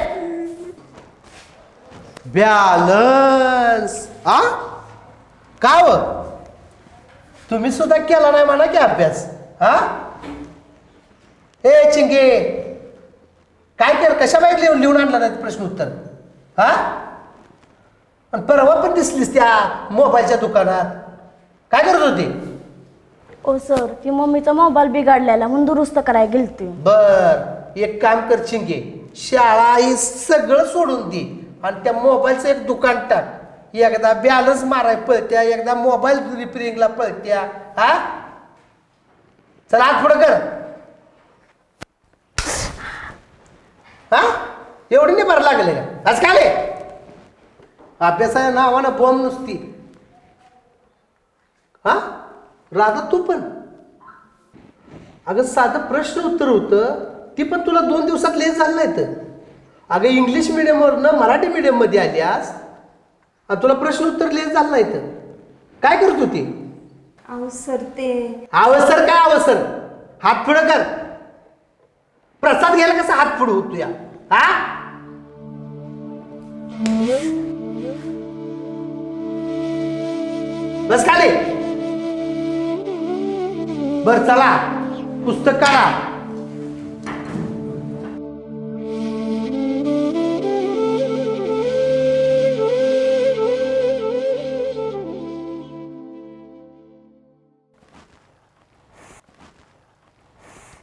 बॅलन्स हा का हो? तुम्ही सुद्धा केला नाही म्हणा की अभ्यास. हा ए चिंगे काय केलं? कशा माहिती लिहून आणला नाही प्रश्न उत्तर? हा आणि परवा पण दिसलीस त्या मोबाईलच्या दुकानात. काय करत होती? ओ सर ती मम्मीचा मोबाईल बिघडलेला म्हणून दुरुस्त करायला गेलती. बर एक काम कर चिंगे, शाळा ही सगळं सोडून दे आणि त्या मोबाईलचं एक दुकान टाक. एकदा बॅलन्स माराय पळत्या, एकदा मोबाईल रिपेरिंगला पळत्या. हा चला आत पुढं कर. हा एवढी नाही बरं लागले का? आज काय अभ्यासाच्या नावानं बॉम्ब नुसती. हा राधा तू पण अगं साधं प्रश्न उत्तर होतं ती पण तुला 2 दिवसात लेट झालं नाही तर. अगं इंग्लिश मिडियमवरनं मराठी मिडियममध्ये आल्यास आणि तुला प्रश्न उत्तर लेट झालं नाही तर काय करत होती? अहो सर ते अवसर काय अवसर? हात पुढं कर. प्रसाद घ्यायला कसा हात पुढं होतो या? हा बस खाली. बर चला पुस्तक काढा.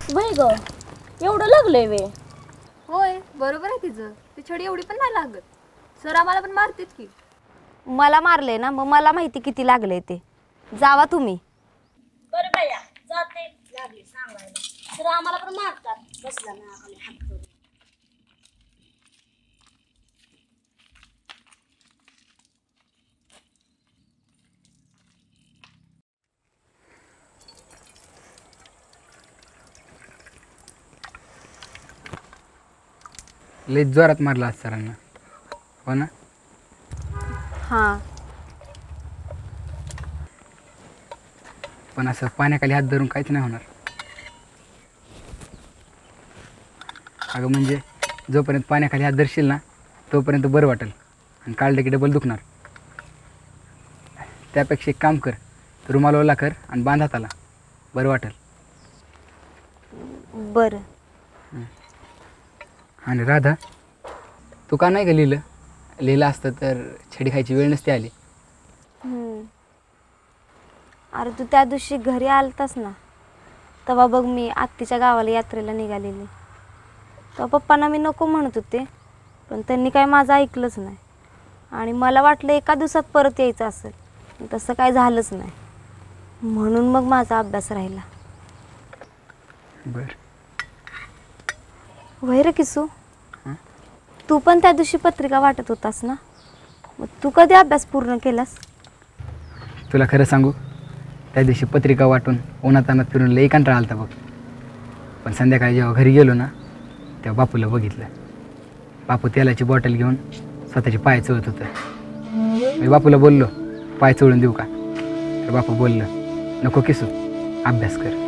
वय ग एवढं लागलंय वे? होय बरोबर आहे तिचं. ती छडी एवढी पण नाही लागत. सर आम्हाला पण मारतेत की. मला मारले ना मग मला माहिती किती लागले ते. जावा तुम्ही. बरं बाया जाते लागली सांगायला. तर आम्हाला पण मारतात बसला ना खाली हात करून. लई जोरात मारला आज सरांना. हो ना? हां पण असं पाण्याखाली हात धरून काहीच नाही होणार. अगं म्हणजे जोपर्यंत पाण्याखाली हात धरशील ना तोपर्यंत बरं वाटेल आणि काढलं की डबल दुखणार. त्यापेक्षा एक काम कर, रुमाल ओला कर आणि बांध हाताला, बरं वाटेल. बरं. आणि राधा तू का नाही का लिहिलं असतं तर छडी खायची वेळ नसती आली. अरे तू त्या दिवशी घरी आलतास ना तेव्हा बघ मी आत्तीच्या गावाला यात्रेला निघालेली. तेव्हा पप्पांना मी नको म्हणत होते पण त्यांनी काय माझं ऐकलंच नाही. आणि मला वाटलं एका दिवसात परत यायचं असेल, तसं काय झालंच नाही. म्हणून मग माझा अभ्यास राहिला. बरं वय रे किसू, तू पण त्या दिवशी पत्रिका वाटत होतास ना, मग तू कधी अभ्यास पूर्ण केलास? तुला खरं सांगू, त्या दिवशी पत्रिका वाटून उन्हातानात फिरून लई कंटाळा आलता बघ. पण संध्याकाळी जेव्हा घरी गेलो ना तेव्हा बापूला बघितलं. बापू तेलाची बॉटल घेऊन स्वतःचे पाय चोळत होतं. मी बापूला बोललो पाय चोळून देऊ का, तर बापू बोललं नको किसू, अभ्यास कर.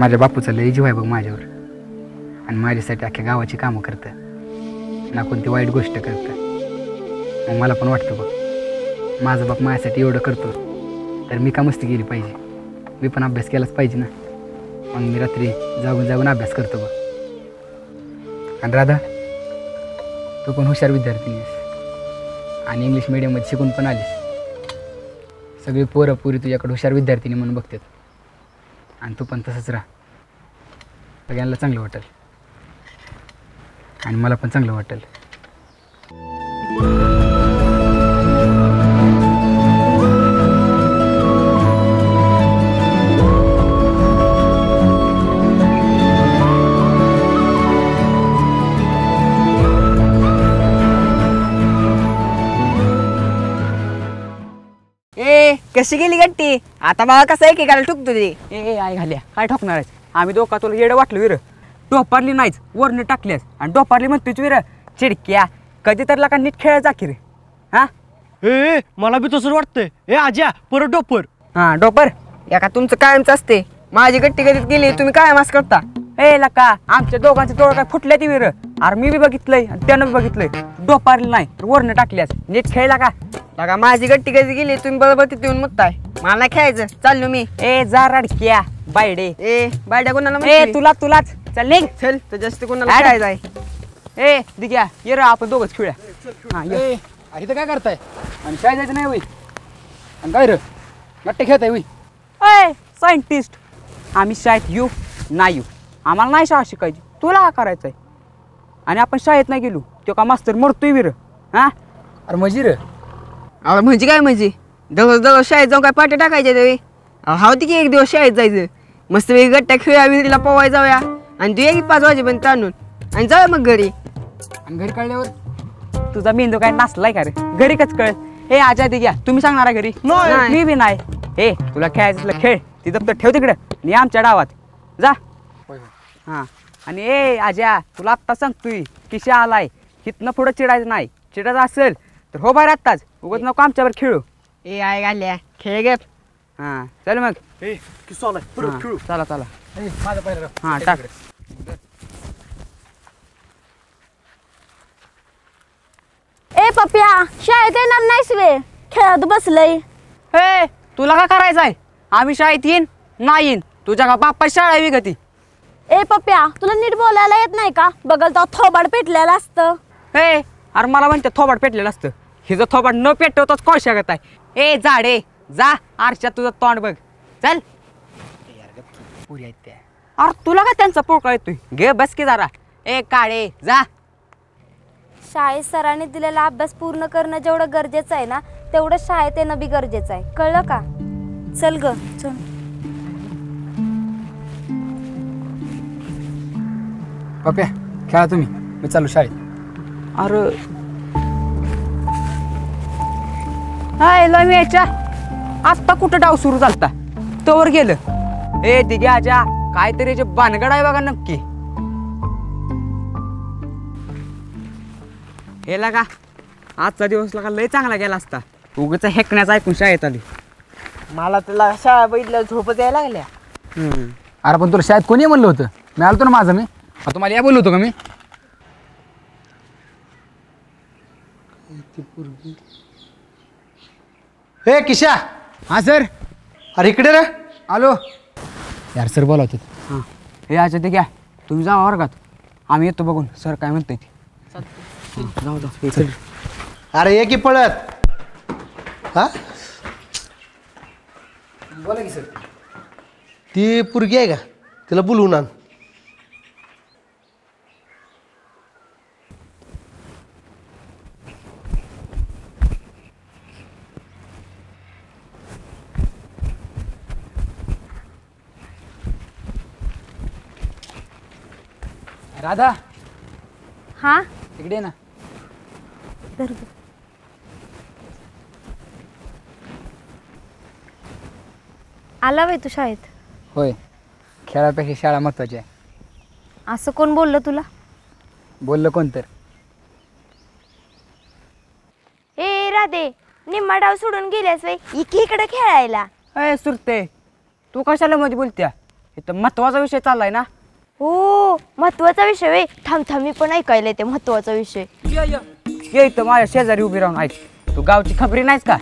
माझ्या बापूचा लय जीव आहे बघ माझ्यावर, आणि माझ्यासाठी अख्ख्या गावाची कामं करतं ना, कोणती वाईट गोष्ट करतं. मग मला पण वाटतं बघ माझा बाप माझ्यासाठी एवढं करतो तर मी का मस्ती केली पाहिजे, मी पण अभ्यास केलाच पाहिजे ना. मग मी रात्री जागून जागून अभ्यास करतो बघ. आणि राधा, तू पण हुशार विद्यार्थिनी आहेस आणि इंग्लिश मिडियममध्ये शिकून पण आलीस. सगळी पोरं पुरी तुझ्याकडे हुशार विद्यार्थिनी म्हणून बघतात, आणि तू पण तसंच राहा. सगळ्यांना चांगलं वाटेल आणि मला पण चांगलं वाटेल. कशी गेली गट्टी? आता मला कसं एकेकाला ठोकतो ते. ए आई घाल्या काय ठोकणार आहेस? आम्ही दोघा तुला येडं वाटलं विर. डोपारली नाहीच वरनं टाकल्यास आणि डोपारली म्हणतोच विर चिडक्या. कधी तर लाका नीट खेळायचा की रे. हा ए मला बी तसंच वाटतंय. ए आज्या परत डोपर. हा डोपर एका तुमचं कायमच असते. माझी गट्टी कधीच गेली तुम्ही कायम असं करता. ए लका आमच्या दोघांचे डोळं काय फुटले ती विर. अरे मी बी बघितलंय आणि त्यानं बी बघितलंय. डोपारली नाही तर वरनं टाकल्यास नीट खेळला का? लगा माझी गट्टी कधी गेली तुम्ही बरोबर तिथे येऊन मुतताय. मला नाही खेळायचं चाललो मी. ए जा रडक्या बायडे. ए बायड्या कोणाला? ए तुलाच चल निघ. चल तर जास्त कोणाला खेळायचं आहे? ए दिग्या ये रे आपण दोघंच खेळूया. हा ये. इथं काय करताय? आणि काय जायचं नाही होई? आणि काय रे गट्टे खेळताय होई? ए सायंटिस्ट आम्ही शाळेत येऊ नाही येऊ आम्हाला नाही शाळा शिकायची. तुला का करायचंय? आणि आपण शाळेत नाही गेलो तो का मास्तर मरतोय विर. हा अरे मजी रे. अरे म्हणजे काय म्हणजे दररोज शाळेत जाऊन काय पाट्या टाकायच्या ते? हवती की एक दिवस शाळेत जायचं मस्त वेगळी गट्ट्या खेळूया विहिरीला पोवाय जाऊया आणि तू एक 5 वाजेपर्यंत आणून आणि जाऊया मग घरी. आणि घरी कळल्यावर तुझा मेंदू काय नाचलाय का रे? घरी कच कळ. हे आजा दिग्या तुम्ही सांगणार घरी? मी बी नाही. हे तुला खेळायचं खेळ ती दप्तर ठेव तिकडे आणि आमच्या डावात जा. हा आणि ए आजा तुला आत्ता सांगतोय किशा आलाय हिथनं पुढं चिडायचं नाही. चिडायचं असेल तर हो बाहेर आत्ताच उगाच नको आमच्यावर खेळू. ए आय घाल्या खेळ गे. हा चल मग. ए किस्सा आलाय परत खेळू. चला चला. माझा पहिला हा टाक. ए पप्या शाळेत येणार नाहीस वे खेळत बसलय. हे तुला काय करायचंय? आम्ही शाळेत येईन नाही येईन तुझ्या का बाप्पा शाळा विकती. ए पप्या तुला नीट बोलायला येत नाही का? बगल तो थोबाड पेटलेलं असतं. हे अरे मला म्हणते थोबाड पेटलेलं असतं. हिचं थोबाड न पेटवतच कोळशा करत आहे. ए जाडे जा आरशात तुझं तोंड बघ. चल पुरी आहेत त्या. अरे तुला का त्यांचा पोकळ येतोय? घे बस की जरा. ए काळे जा. शाळेत सरांनी दिलेला अभ्यास पूर्ण करणं जेवढं गरजेचं आहे ना तेवढं शाळेत येणं बी गरजेचं आहे. कळलं का? चल ग चल. पप्या खेळा तुम्ही, मी चालू शाळेत. अरे हाय लय याच्या आत्ता कुठं डाव सुरू झालता तोवर गेलं. ए दिग्या आजा काहीतरी जे बानगड आहे बघा नक्की. हे लागा आजचा दिवस लागा लय चांगला गेला असता. उगाच हेकण्याचा ऐकून शाळेत आली. मला तुला शाळा बघितलं झोपच यायला लागल्या. अरे पण तुला शाळेत कोणी म्हणलं होतं? मी आलतो ना माझं. मी तुम्हाला या बोललो होतो का मी? हे किशा. हां सर. अरे इकडे रे. आलो. यार सर बोलावते. हां हे आजा दिग्या तुम्ही जा वर्गात आम्ही येतो बघून सर काय म्हणताय ते. जाऊ जाऊ. अरे ये की पळत. हा बोला की सर. ती पोरगी आहे का? तिला बोलवून आण. राधा हा इकडे ना. आला बाई तू शाळेत? होय खेळापेक्षा शाळा महत्त्वाची आहे. असं कोण बोललं तुला? बोललं कोण तर. ए राधे, निम्मा डाव सोडून गेल्यास वय इकडे खेळायला. अय सुरते, तू कशाला मध्ये बोलत्या? इथं महत्वाचा विषय चाललाय ना. हो महत्वाचा विषय वे. थांब थांब, मी पण ऐकायला येते महत्वाचा विषय. ये इथं माझ्या शेजारी उभी राहून ऐक. तू गावची खबरी नाहीस का?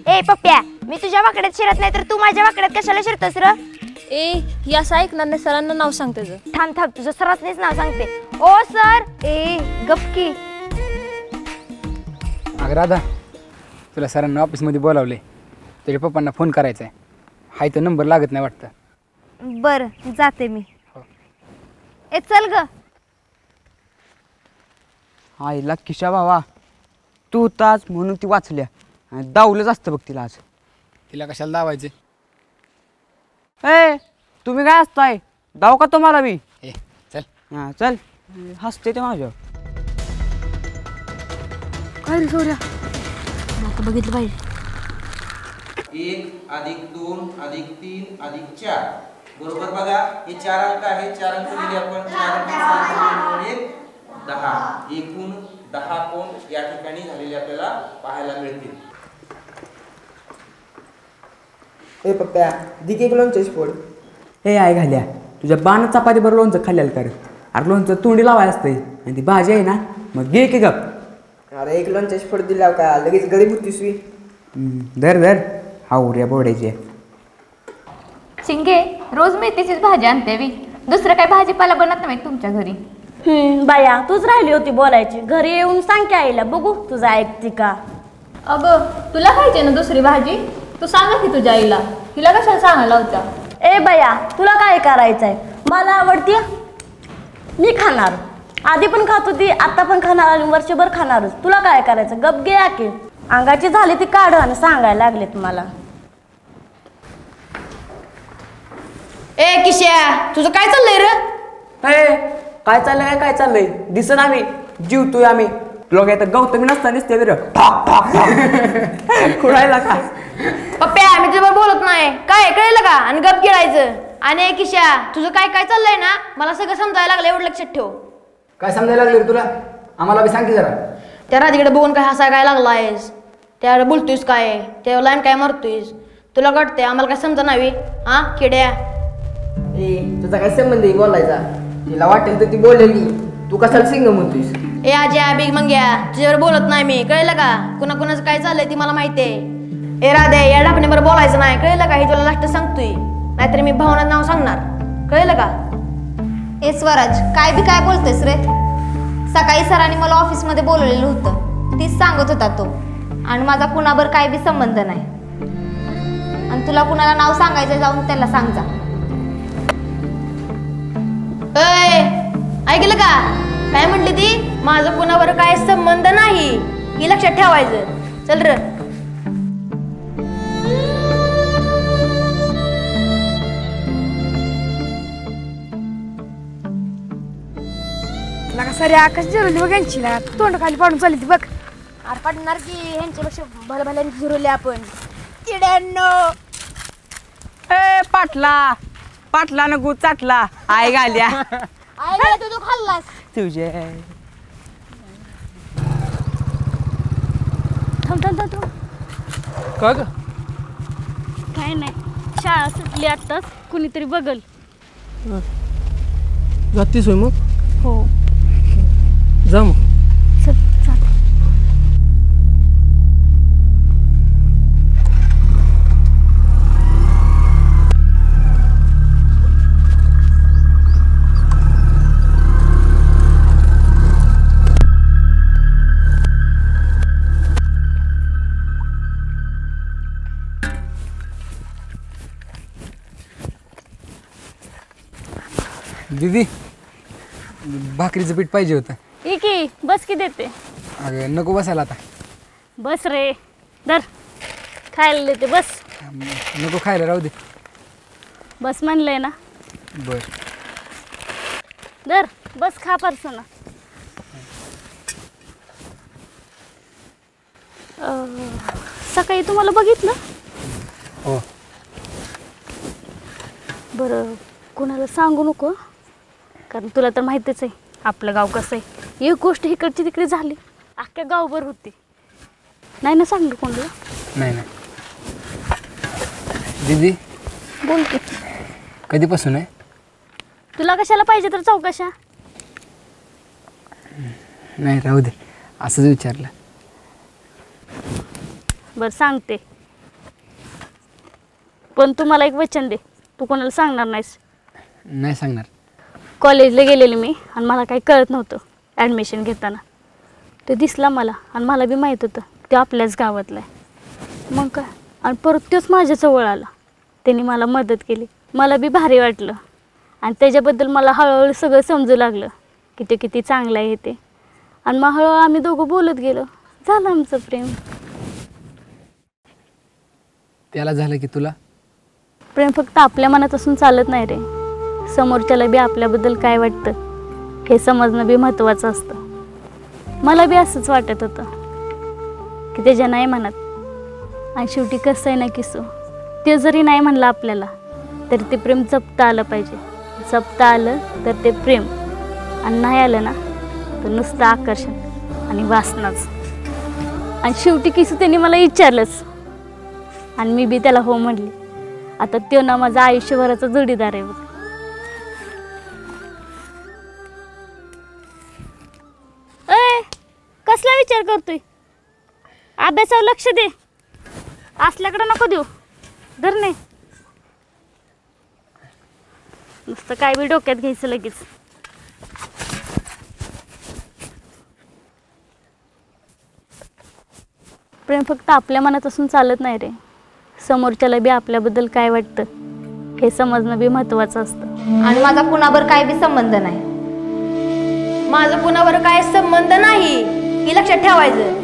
ए पप्प्या, मी तुझ्या वाकड्यात शिरत नाही तर तू माझ्या वाकड्यात कशाला शिरतस र? ए ही असं ऐकणार नाही, सरांना नाव सांग त्याचं. थांब थांब, तुझं सरासनीच नाव सांगते. ओ सर. ए गपकी. अगं राधा, तुला सरांना ऑफिसमध्ये बोलावले. तुझ्या पप्पांना फोन करायचा आहे. हाय तो नंबर लागत नाही वाटतं. बरं जाते मी. ए चल ग. आईला किशा भावा, तू होताच म्हणून ती वाचल्या. दावलंच असतं बघ तिला आज. तिला कशाला दावायचे? ए तुम्ही काय असताय? दाव का तुम्हाला बी? ए चल. हां चल. हसते ते माझ्यावर. काय रे सोऱ्या? आता बघितलं पाहिजे. 1 + 2 + 3 + 4 बरोबर बघा. हे 4 अंक आहे. 4 अंक दिले आपण. 4 अंक 10. एकूण 10 कोण या ठिकाणी झालेले आपल्याला पाहायला मिळतील. ए पप्प्या, दिके एक लोणचं फोड. हे आई घाल्या, तुझ्या बाण चपाती बरोबर लोणचं खाल्ल्याला कर. अरे लोणचं तोंडी लावाय असतंय आणि ती भाजी आहे ना, मग घे की गप. अरे एक लोणचं फोड दिला का लगेच गरीब होतीस वी. धर धर हावऱ्या बोडायची. शिंगे रोज मेथीचीच भाजी आणते वी. दुसरं काही भाजीपाला बनत नाही तुमच्या घरी? बाया तूच राहिली होती बोलायची. घरी येऊन सांग की आईला, बघू तुझं ऐकते का. अगं तुला पाहिजे ना दुसरी भाजी? तू सांगा की तुझ्या आईला. तिला कशाला सांगायला होता? ए बाया तुला काय करायचंय? मला आवडते, मी खाणार. आधी पण खात होती, आता पण खाणार आणि वर्षभर खाणारच. तुला काय करायचं? गप गे की. अंगाची झाली ती काढ आणि सांगायला लागले तुम्हाला. ए किश्या, तुझं काय चाललंय रे? काय चाललंय काय चाललंय? दिसन आम्ही जीवतोय आम्ही. लोक येतात गौतमी नसता दिसते विर खुळायला का? पप्प्या मी तुझ्यावर बोलत नाही काय, कळलं का? आणि गप गिळायचं. आणि किशा, तुझं काय काय चाललंय ना, मला सगळं समजायला लागलं. एवढं लक्षात ठेव. काय समजायला लागले रे तुला? आम्हाला बी सांग की जरा. त्या राधीकडे बघून काय हसाय काय लागलायस? त्याकडे बोलतोयस काय? त्या लाईन काय मारतोयस? तुला कळतंय आम्हाला काय समजा नावी? हा किड्या. ए तुझा काय संबंध आहे बोलायचा? तिला वाटेल तर ती बोलेली. तू कशाला सिंग म्हणतोयस? ए आज्या बिग मंग्या, तुझ्यावर बोलत नाही मी, कळलं का? कुणाकुणाचं काय चाललंय ती मला माहितीये. ए राधे, या डापणीवर बोलायचं नाही, कळलं का? हे तुला लास्ट सांगतोय, नाहीतर मी भावनात नाव सांगणार, कळलं का? ए स्वराज, काय बी काय बोलतेस रे? सकाळी सरांनी मला ऑफिसमध्ये बोलवलेलं होतं, तीच सांगत होता तो. आणि माझा कुणावर काय बी संबंध नाही. आणि तुला कुणाला नाव सांगायचं जाऊन त्याला सांग जा. ऐकलं का काय म्हटली ती? माझं कुणावर काय संबंध नाही, हे लक्षात ठेवायचं. चल र. सारे आकाश जिरवली बघ यांची ना, तोंड खाली पाडून चालली ती बघ. अरे पडणार की ह्यांच्यापेक्षा भलभल्याने जिरवले आपण. किड्यांनो ए पाटला पाटला न गु चाटला आई घाल्या. आई तू खाल्लास तुझे का ग? काय नाही, शाळा सुटली आत्ताच, कुणीतरी बघल. जातीस होय मग? हो जा मग. चल चाल. दीदी, भाकरीचं पीठ पाहिजे होतं. की बस की देते. अगं नको बसायला आता. बस रे, धर खायला देते. बस. नको खायला, राहू दे. बस म्हणलंय ना. बर धर बस, खा परसना. सकाळी तुम्हाला बघितलं. हो. बरं कुणाला सांगू नको, कारण तुला तर माहितीच आहे आपलं गाव कसं आहे. एक गोष्ट इकडची तिकडे झाली अख्ख्या गावभर होती. नाही ना सांगू कोणाला? नाही नाही. दीदी बोल की. कधीपासून आहे? तुला कशाला पाहिजे तर चौकशा? नाही राहू दे, असंच विचारलं. बरं सांगते, पण तू मला एक वचन दे, तू कोणाला सांगणार नाहीस. नाही सांगणार. कॉलेजला गेलेली मी आणि मला काही कळत नव्हतं ॲडमिशन घेताना. तो दिसला मला आणि मला बी माहीत होतं तो आपल्याच गावातला आहे. मग काय, आणि परत तोच माझ्या जवळ आला. त्यांनी मला मदत केली, मला बी भारी वाटलं. आणि त्याच्याबद्दल मला हळूहळू सगळं समजू लागलं की ते किती चांगलं आहे ते. आणि मग हळूहळू आम्ही दोघं बोलत गेलो, झालं आमचं प्रेम. त्याला झालं की तुला? प्रेम फक्त आपल्या मनात असून चालत नाही रे, समोरच्याला बी आपल्याबद्दल काय वाटतं हे समजणं बी महत्त्वाचं असतं. मला बी असंच वाटत होतं की त्याच्या नाही म्हणत. आणि शेवटी कसं आहे ना किसू, ते जरी नाही म्हणलं आपल्याला तरी ते प्रेम जपता आलं पाहिजे. जपता आलं तर ते प्रेम, आणि नाही आलं ना तर नुसतं आकर्षण आणि वासनाच. आणि शेवटी किसू त्यांनी मला विचारलंच आणि मी बी त्याला हो म्हटली. आता तो ना माझा आयुष्यभराचा जोडीदार आहे. कसला विचार करतोय? अभ्यासावर लक्ष दे, असल्याकडे नको देऊ. धर नाही, नुसतं काय बी डोक्यात घ्यायचं लगेच. प्रेम फक्त आपल्या मनात असून चालत नाही रे, समोरच्याला बी आपल्याबद्दल काय वाटतं हे समजणं बी महत्त्वाचं असतं. आणि माझा कुणावर काय बी संबंध नाही. माझा कुणावर काय संबंध नाही हे लक्षात ठेवायचं.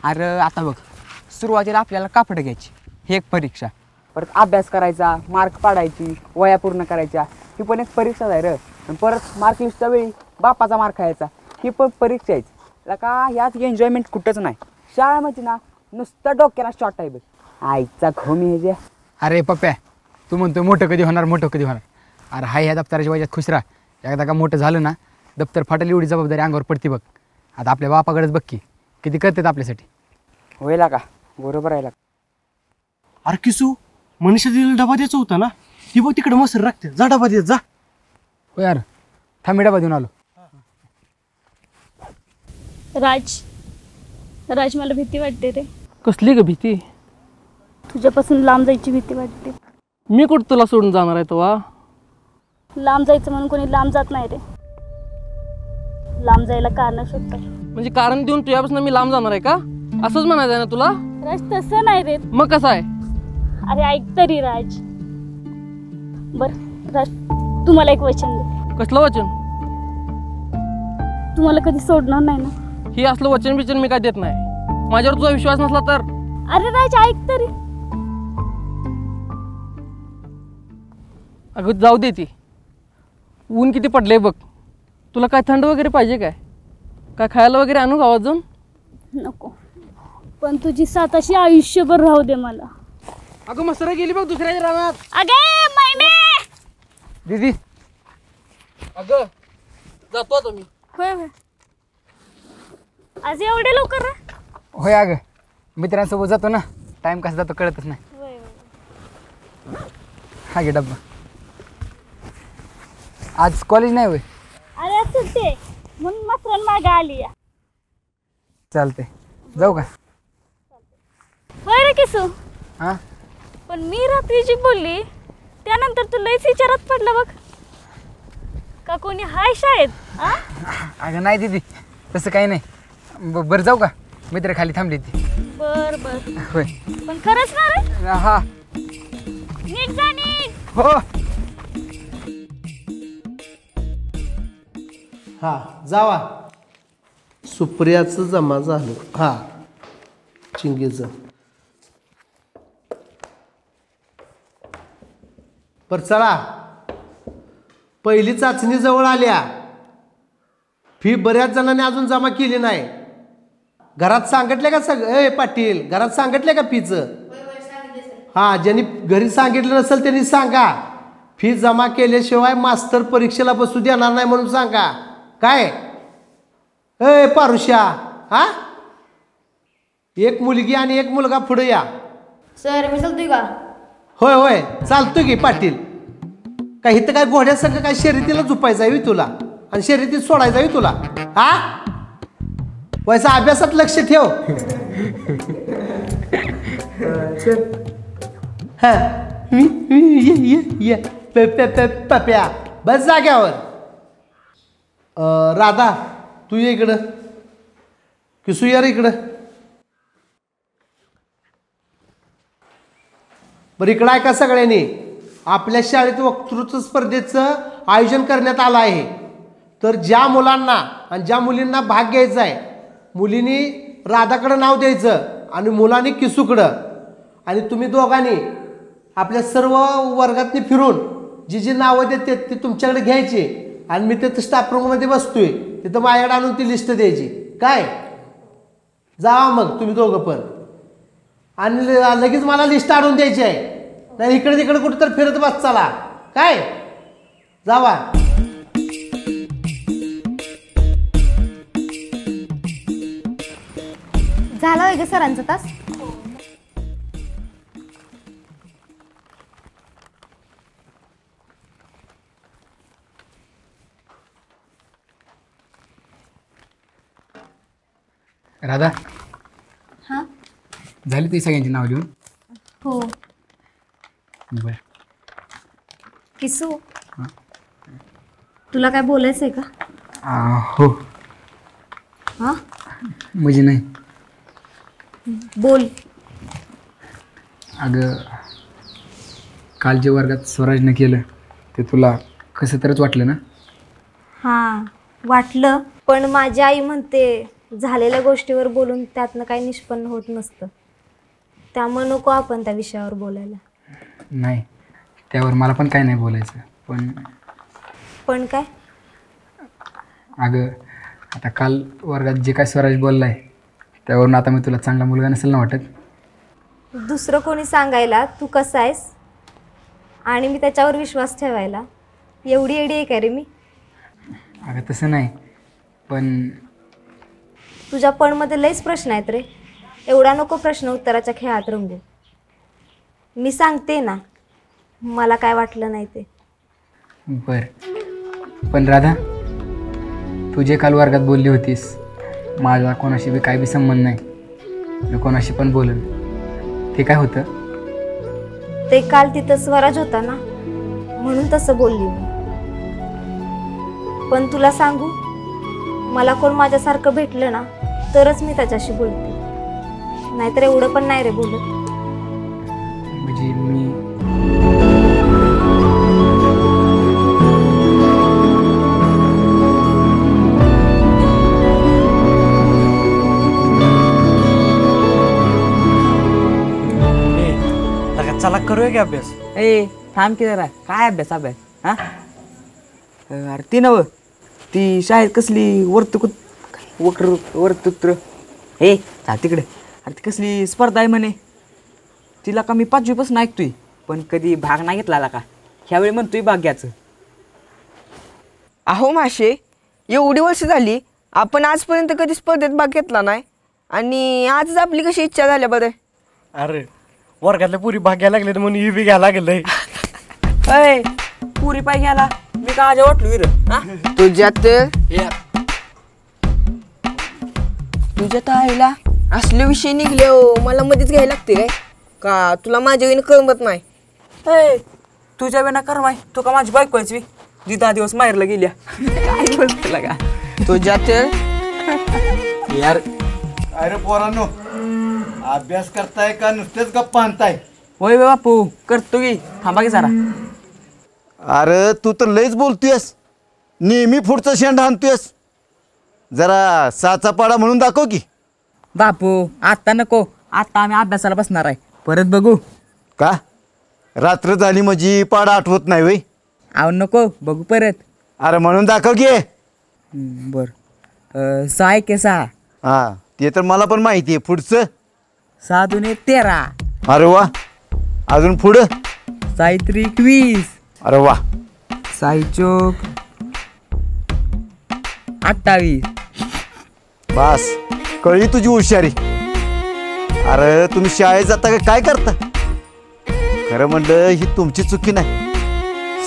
अरे आता बघ, सुरुवातीला आपल्याला कापडं घ्यायची, ही एक परीक्षा. परत अभ्यास करायचा, मार्क पाडायची, वया पूर्ण करायच्या, ही पण एक परीक्षाच आहे रे. आणि परत मार्क लिस्टच्या वेळी बापाचा मार्क खायचा, ही पण परीक्षा आहे. त्याला का यात एन्जॉयमेंट कुठंच नाही. शाळेमध्ये ना नुसतं डोक्याला शॉर्ट आहे बघ, आईचा खोमी हे जे. अरे पप्प्या, तू म्हणतो मोठं कधी होणार, मोठं कधी होणार. अरे हाय ह्या दप्तराच्या वयात खुश राहा. एकदा का मोठं झालं ना, दप्तर फाटेल एवढी जबाबदारी अंगावर पडते बघ. आता आपल्या बापाकडेच बघ की किती करतात आपल्यासाठी. होईल का? बरोबर आहे. अरे किसू, मनीषा दिलेला डबा द्यायचा होता ना, ती बघ तिकडे मस्त राखते. जा डबा देत जा. हो यार, थांब, डबा देऊन आलो. राज मला भीती वाटते रे. कसली ग भीती? तुझ्यापासून लांब जायची भीती वाटते. मी कुठं तुला सोडून जाणार आहे तेव्हा? लांब जायचं म्हणून कोणी लांब जात नाही रे, लांब जायला कारण शोधतात. म्हणजे कारण देऊन तुझ्यापासून मी लांब जाणार आहे का, असंच म्हणायचं आहे ना तुला? राज तसं नाही रे. मग कसं आहे? अरे ऐक तरी राज. बर राज, तू मला एक वचन दे. कसलं वचन? तू मला कधी सोडणार नाही ना? ही असलं वचन बिचन मी काय देत नाही. माझ्यावर तुझा विश्वास नसला तर? अरे राज ऐक तरी. अगं जाऊ दे ती. ऊन किती पडले बघ. तुला काय थंड वगैरे पाहिजे काय? काय खायला वगैरे आणू का अजून? नको, पण तुझी साथ अशी आयुष्यभर राहू दे मला. अगं मसरा गेली बघ दुसऱ्याच्या रानात. अगे मैने दीदी, अगं जातो आता मी. होय होय, आज एवढे लवकर रे? होय अगं, मित्रांसोबत जातो ना, टाइम कसा जातो कळतच नाही. होय होय. हा घे डब्बा. आज कॉलेज नाही होय? अरे सुट्टी म्हणून मसरण मागे आली या. चालते, जाऊ का? होय रे किसू. हां, पण मी रात्री जी बोलली त्यानंतर तू लईच विचारात पडला बघ. का कोणी हाय शाळेत? अगं नाही दीदी, तसं काही नाही. बरं जाऊ का? मित्र खाली थांबली ती. बर बर. होय. पण खरंच ना रे? हा. नीट जा नीट. हो. हा जावा. सुप्रियाचं जमा झालं. हा चिंगीचं. बरं चला, पहिली चाचणी जवळ आल्या. फी बऱ्याच जणांनी अजून जमा केली नाही. घरात सांगितले का ए पाटील, घरात सांगितले का फीचं? हां, ज्यांनी घरी सांगितलं नसेल त्यांनी सांगा. फी जमा केल्याशिवाय मास्तर परीक्षेला बसू देणार नाही म्हणून सांगा. काय ए पारुष्या, हा एक मुलगी आणि एक मुलगा पुढे या. सर मी चालतोय का? होय होय चालतोय की पाटील. काय इथं काय घोड्यासारखं काय शर्यतीला झुपायचं आहे तुला आणि शर्यतीत सोडायचं आहे तुला? हा वैसा अभ्यासात लक्ष ठेव. हा पप्या बस जाग्यावर. राधा तू ये इकडं. किसू यार इकडं. बरं इकडं आहे का सगळ्यांनी? आपल्या शाळेत वक्तृत्व स्पर्धेचं आयोजन करण्यात आलं आहे. तर ज्या मुलांना आणि ज्या मुलींना भाग घ्यायचा आहे, मुलींनी राधाकडं नाव द्यायचं आणि मुलांनी किसूकडं. आणि तुम्ही दोघांनी आपल्या सर्व वर्गातनी फिरून जी जी नावं देते ती तुमच्याकडे घ्यायची आणि मी तिथं स्टाफ रूममध्ये बसतोय, तिथं माझ्याकडे आणून ती लिस्ट द्यायची. काय जावा मग तुम्ही दोघं पण, आणि लगेच मला लिस्ट आणून द्यायची आहे. नाही इकडे तिकडे कुठं तर फिरत बस चला. काय जावा. झाला होय ग सरांचा तास? राधा, हां झाली ती सगळ्यांची नाव लिहून? हो. बर. किसू, तुला काय बोलायचं आहे का? हो. हां म्हणजे नाही. बोल. अगं काल जे वर्गात स्वराजनं केलं ते तुला कसं तरच वाटलं ना? हां वाटलं, पण माझी आई म्हणते झालेल्या गोष्टीवर बोलून त्यातनं काही निष्पन्न होत नसतं, त्यामुळे नको आपण त्या विषयावर बोलायला. नाही, त्यावर मला पण काय नाही बोलायचं. पण काय? अगं आता काल वर्गात जे काय स्वराज बोललाय त्यावरून आता मी तुला चांगला मुलगा नसेल ना वाटत? दुसरं कोणी सांगायला तू कसा आहेस आणि मी त्याच्यावर विश्वास ठेवायला एवढी एडी आहे का रे मी? अगं तसं नाही, पण तुझ्या पणमध्ये लईच प्रश्न आहेत रे. एवढा नको प्रश्न उत्तराच्या खेळात रंगू. मी सांगते ना मला काय वाटलं नाही ते. बरं, पण राधा तू जे काल वर्गात बोलली होतीस माझा कोणाशी बी काय बी संबंध नाही, मी कोणाशी पण बोलेन, ते काय होतं? ते काल तिथं स्वराज होता ना म्हणून तसं बोलली मी. पण तुला सांगू, मला कोण माझ्यासारखं भेटलं ना तरच मी त्याच्याशी बोलते, नाहीतर एवढं पण नाही रे बोलत. म्हणजे मी चला करूया की अभ्यास. ए थांब की जरा, काय अभ्यास अभ्यास? हां अरे ती नव ती शाळेत कसली वर्तुत्र हे जा तिकडे. अरे ती कसली स्पर्धा आहे म्हणे, तिला का मी 5वीपासून ऐकतोय पण कधी भाग नाही घेतला का. ह्यावेळी म्हणतोय भाग घ्यायचं. अहो माशे, एवढी वर्ष झाली आपण आजपर्यंत कधी स्पर्धेत भाग घेतला नाही आणि आजच आपली कशी इच्छा झाल्या बरं? अरे वर्गातल्या पुरी भाग घ्यायला लागले म्हणून ही बी घ्यायला लागलंय. अय पुरी पाय घ्यायला मी का आज वाटलो विर तुझ्यात आईला असले विषय निघले हो, मला मध्येच घ्यायला लागते काय का? तुला माझ्या विन करमत नाही? अय तुझ्या विना करमाय तू का माझी बायको आहेस? जी 10 दिवस माहेरला गेल्या. काय बोलतो का तुझ्यात यार? अरे पोरांनो, अभ्यास करताय का नुसतेच गप्पा आणताय? होय बापू करतो की, थांबा की जरा. अरे तू तर लईच बोलतोयस. नेहमी पुढचं शेंड आणतोयस, जरा साचा पाडा म्हणून दाखव की. बापू आता नको, आता आम्ही अभ्यासाला बसणार आहे, परत बघू. का रात्र झाली म्हणजे पाडा आठवत नाही वय? अहो नको, बघू परत. अरे म्हणून दाखव की. बर 6 के 6. हा ते तर मला पण माहिती आहे. पुढचं 6 दुने 13. अरे वा. अजून पुढं 6 त्रिक 20. अरे वा. 6 चोक 28. बस कळली तुझी हुशारी. अरे तुम्ही शाळेत जाता का काय करता? खरं म्हणलं ही तुमची चुकी नाही,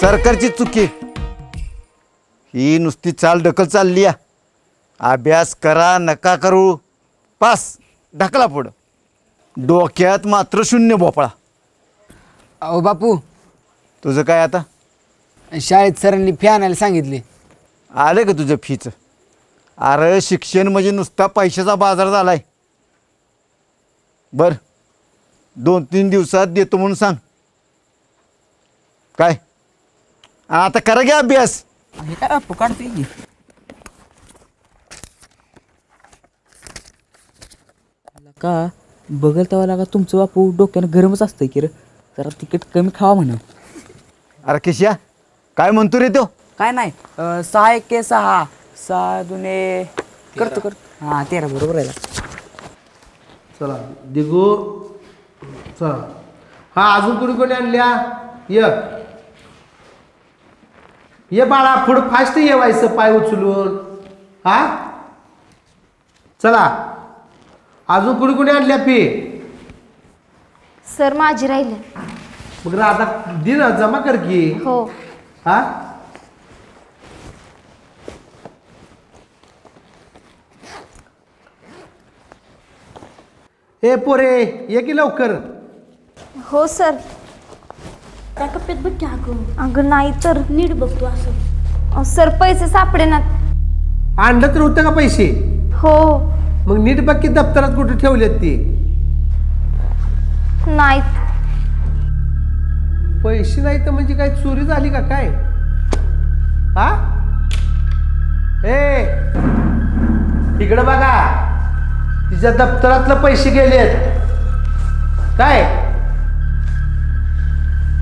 सरकारची चुकी. ही नुसती चाल ढकल चालली आहे. अभ्यास करा नका करू, पास ढकला पुढं. डोक्यात मात्र शून्य भोपळा. अहो बापू, तुझं काय आता? शाळेत सरांनी फी आणायला सांगितले. आलं का तुझं फीचं? अरे शिक्षण म्हणजे नुसता पैशाचा बाजार झालाय. बर 2-3 दिवसात देतो म्हणून सांग. काय आता करा घ्या अभ्यास. हे काय बापू काढतोय की. का बघल तेव्हा लागा तुमचं बापू डोक्यानं गरमच असतंय की रे, जरा तिकीट कमी खावा म्हणा. अरे किशा काय म्हणतो रे तो? काय नाही 6 के 6. 6 दुने करतो. हां 13 बरोबर आहे. चला दिगू चला. हा अजून कोणी कोणी आणल्या? ये बाळा पुढं फास्ट ये व्हायचं पाय उचलून. हा चला अजून कोणी कोणी आणल्या फी? सर माझी राहिले. मग आता दिन जमा कर की. हो. हा ए पोरे ये की लवकर. हो सर. त्या कप्प्यात बघ की अगं नाही तर नीट बघतो असं. सर पैसे सापडेनात. आणलं तर होतं का पैसे? हो. मग नीट बघ की दप्तरात कुठे ठेवलेत ते. नाहीत. पैसे नाही तर म्हणजे काय चोरी झाली का काय? हा ए इकडं बघा, तिच्या दप्तरातलं पैसे गेलेत काय?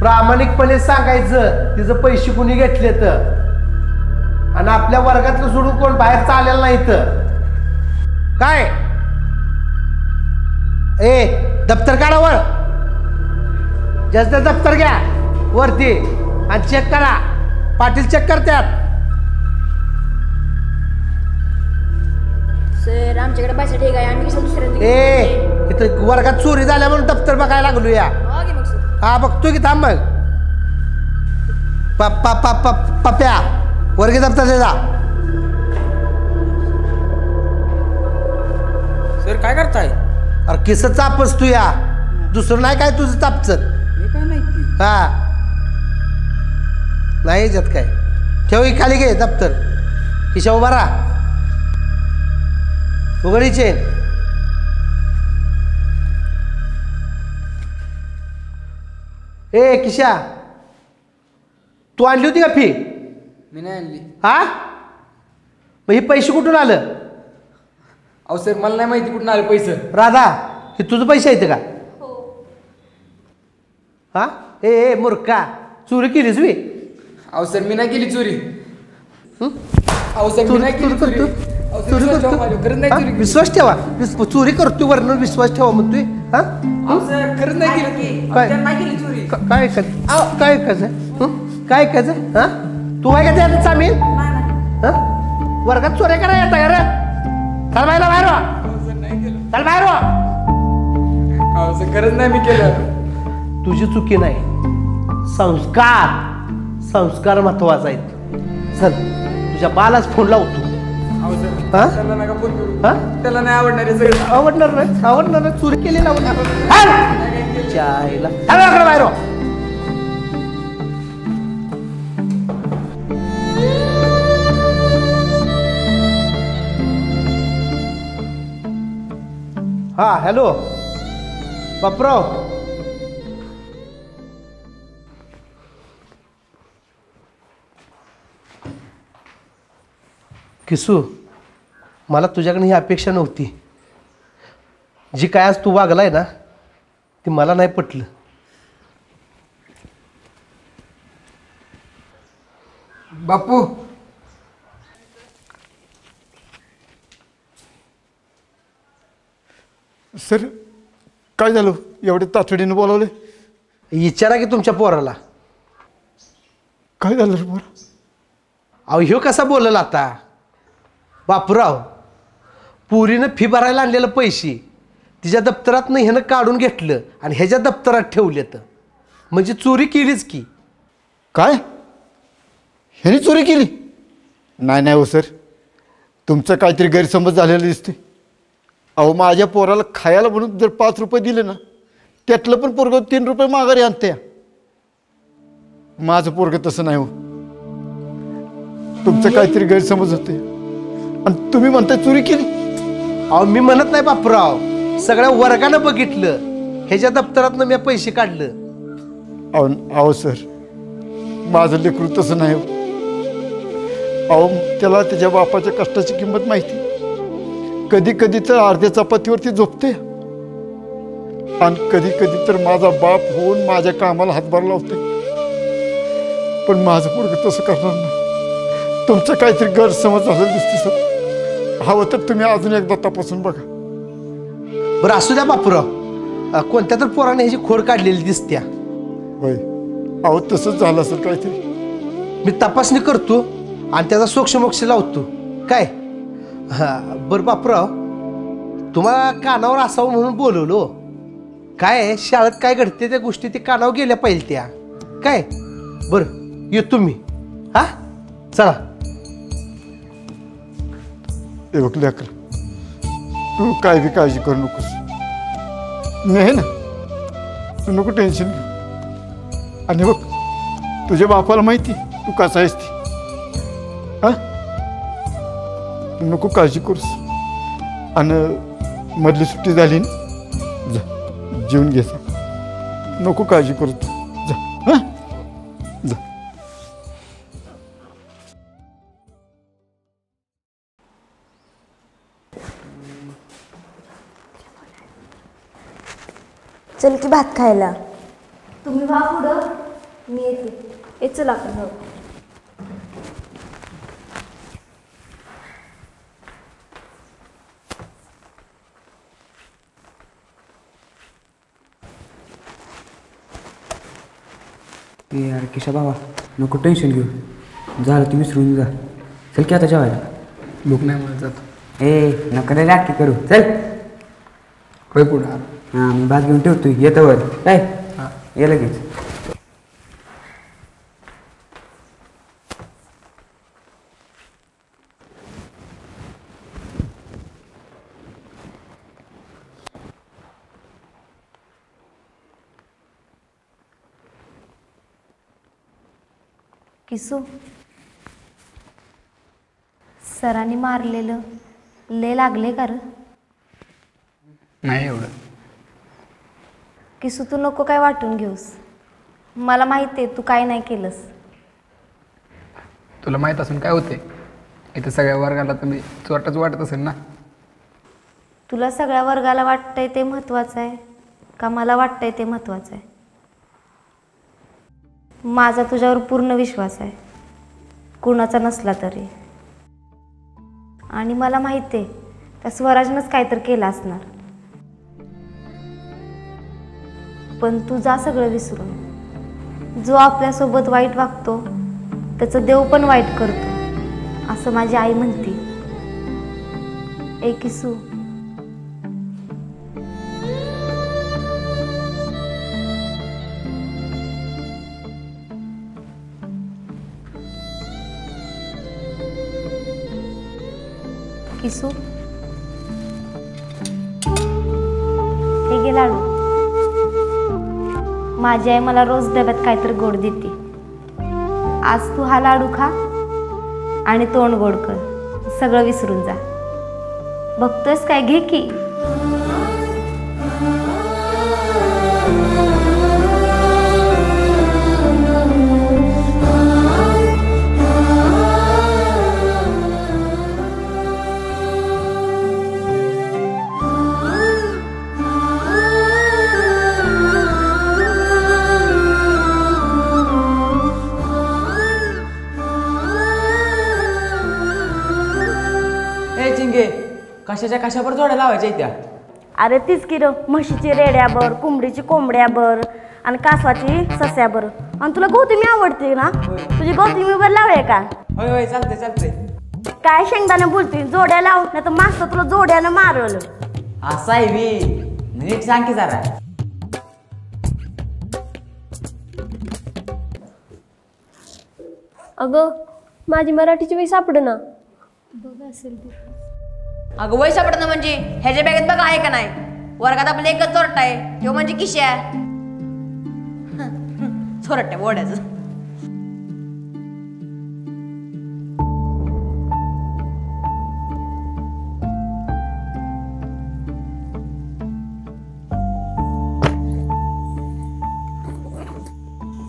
प्रामाणिकपणे सांगायचं तिचं पैसे कुणी घेतले तर. आणि आपल्या वर्गातलं सोडून कोण बाहेर चालेल नाही तर काय? ए दप्तर काढा वर, जास्त दप्तर घ्या वरती आणि चेक करा. पाटील चेक करतात. सर आमच्याकडे पैसा ठीक आहे, आम्ही कसं दुसऱ्या ए इथं वर्गात चोरी झाल्या म्हणून दप्तर बघायला लागलो या. हा बघतो की थांब. मग पप्प्या वर्गी दप्तर दे जा. सर काय करताय? अरे किस चापस तू या, दुसरं नाही काय तुझं चापचत. हा नाही याच्यात काय. ठेव खाली घे दप्तर, किशा उभा राहा. उघडी चेन. ए किशा तू आणली होती का फी? मी नाही आणली. हा मग हे पैसे कुठून आलं? अहो सर मला नाही माहिती कुठून आले पैसे. राधा हे तुझं पैसे आहेत का? हा ए मूर्खा चोरी केलीस मी? अहो सर मी नाही केली चोरी. अहो सर मी नाही केली चोरी. चोरी करतो विश्वास ठेवा. चोरी करतो वर्ण विश्वास ठेवा म्हणतोय. हा खरंच नाही केली. काय काय काय काय काय हा तू काय का त्यात सामील? वर्गात चोऱ्या करा येता का रे? चल बाहेर बाहेर चल बाहेर. अहो सर खरंच नाही मी केलं. तुझी चुकी नाही, संस्कार संस्कार महत्वाचा आहे. चल तुझ्या बालाच फोन लावतो. त्याला नका फोन करू. त्याला नाही आवडणार आहे सगळं. आवडणार नाही आवडणार नाही. चोरी केलेला बाहेर. हा हॅलो बापराव. किसू मला तुझ्याकडे ही अपेक्षा नव्हती. जी काय आज तू वागलाय ना ती मला नाही पटलं. बापू सर काय झालं एवढे तातडीनं बोलावले? विचारा की तुमच्या पोराला. काय झालं रे पोरा? अहो ह्यो कसा बोलल आता? बापूराव, पुरीनं फी भरायला आणलेलं पैसे तिच्या दप्तरातनं ह्यानं काढून घेतलं आणि ह्याच्या दप्तरात ठेवले तर म्हणजे चोरी केलीच की. काय ह्याने चोरी केली? नाही नाही हो सर, तुमचं काहीतरी गैरसमज झालेलं दिसते. अहो माझ्या पोराला खायला म्हणून जर 5 रुपये दिले ना त्यातलं पण पोरगं 3 रुपये माघारी आणते. माझं पोरगं तसं नाही हो. तुमचं काहीतरी गैरसमज होते आणि तुम्ही म्हणताय चोरी केली. अहो मी म्हणत नाही बापूराव, सगळ्या वर्गानं बघितलं ह्याच्या दप्तरातनं मी पैसे काढलं. अहो सर माझं लेकरू तसं नाही हो. अहो त्याला त्याच्या बापाच्या कष्टाची किंमत माहिती. कधी कधी तर अर्ध्या चपातीवरती झोपते आणि कधी कधी तर माझा बाप होऊन माझ्या कामाला हातभार लावते. पण माझं पोरगं तसं करणार नाही. तुमचं काहीतरी गैरसमज झालेलं दिसते सर. हवं तर तुम्ही अजून एकदा तपासून बघा. बरं असू द्या बापूराव, कोणत्या तर पोराने ह्याची खोड काढलेली दिसत्या. होय अहो तसंच झालं असेल काहीतरी. मी तपासणी करतो आणि त्याचा सोक्षमोक्ष लावतो काय. हां बरं बापूराव, तुम्हाला कानावर असावं म्हणून बोलवलो. काय शाळेत काय घडते त्या गोष्टी ते कानावर गेल्या पाहिजे त्या काय. बरं येतो मी. हा चला. हे बघ लेकर, तू काय बी काळजी करू नकोस. मी आहे ना, तू नको टेन्शन घेऊ. आणि बघ तुझ्या बापाला माहिती तू कसा आहेस ती. हा नको काळजी करूस. आणि मधली सुट्टी झाली ना, जा जेवून घे. नको काळजी करू तू, जा. हा जा. चल की भात खायला. तुम्ही व्हा पुढं, मी येते. ये चल आपण जाऊ. यार किशा बाबा नको टेन्शन घेऊ. झालं तुम्ही विसरून जा. चल की आता जेवायला. भूक नाही म्हणत जातो. नको रे लाटकी करू. चल होय पुढं. हां मी भात घेऊन ठेवतो येतो वर. काय ये लगेच. किसू, सरांनी मारलेलं लय लागले का रं? नाही एवढं. किसू तू नको काय वाटून घेऊस. मला माहिती आहे तू काय नाही केलंस. तुला माहीत असून काय होते? इथं सगळ्या वर्गाला तुम्ही चोरटाच वाटत असेल ना. तुला सगळ्या वर्गाला वाटतंय ते महत्त्वाचं आहे का मला वाटतंय ते महत्त्वाचं आहे? माझा तुझ्यावर पूर्ण विश्वास आहे, कुणाचा नसला तरी. आणि मला माहिती आहे त्या स्वराजनंच काहीतरी केलं असणार. पण तू जा सगळं विसरून. जो आपल्यासोबत वाईट वागतो त्याचं देव पण वाईट करतो असं माझी आई म्हणते. ए किसू, किसू हे घे लाडू. माझी आई मला रोज डब्यात काहीतरी गोड देते. आज तू हा लाडू खा आणि तोंड गोड कर. सगळं विसरून जा. बघतोयस काय, घे की. कशाच्या कशावर जोड्या लावायच्या त्या? अरे तीच की र, म्हशीची रेड्याबर, कोंबडीची कोंबड्याबर आणि कासवाची सस्याबर. आणि तुला गौतमी आवडते ना, तुझी गौतमीवर लावूया का? होय होय चालते चालते. काय शेंगदाणे बोलतोय, जोड्या लाव नाही तर मास्तर तुला जोड्यानं मारवलं. असं आहे वी, नीट सांग की जरा. अगं माझी मराठीची वही सापडेना. बघ असेल ते. अगं वय सापडत ना म्हणजे ह्याच्या बॅगेत बघा आहे का नाही. वर्गात आपलं एकच चोरटा आहे, तो म्हणजे किश्या. चोरट्या बोड्याचं.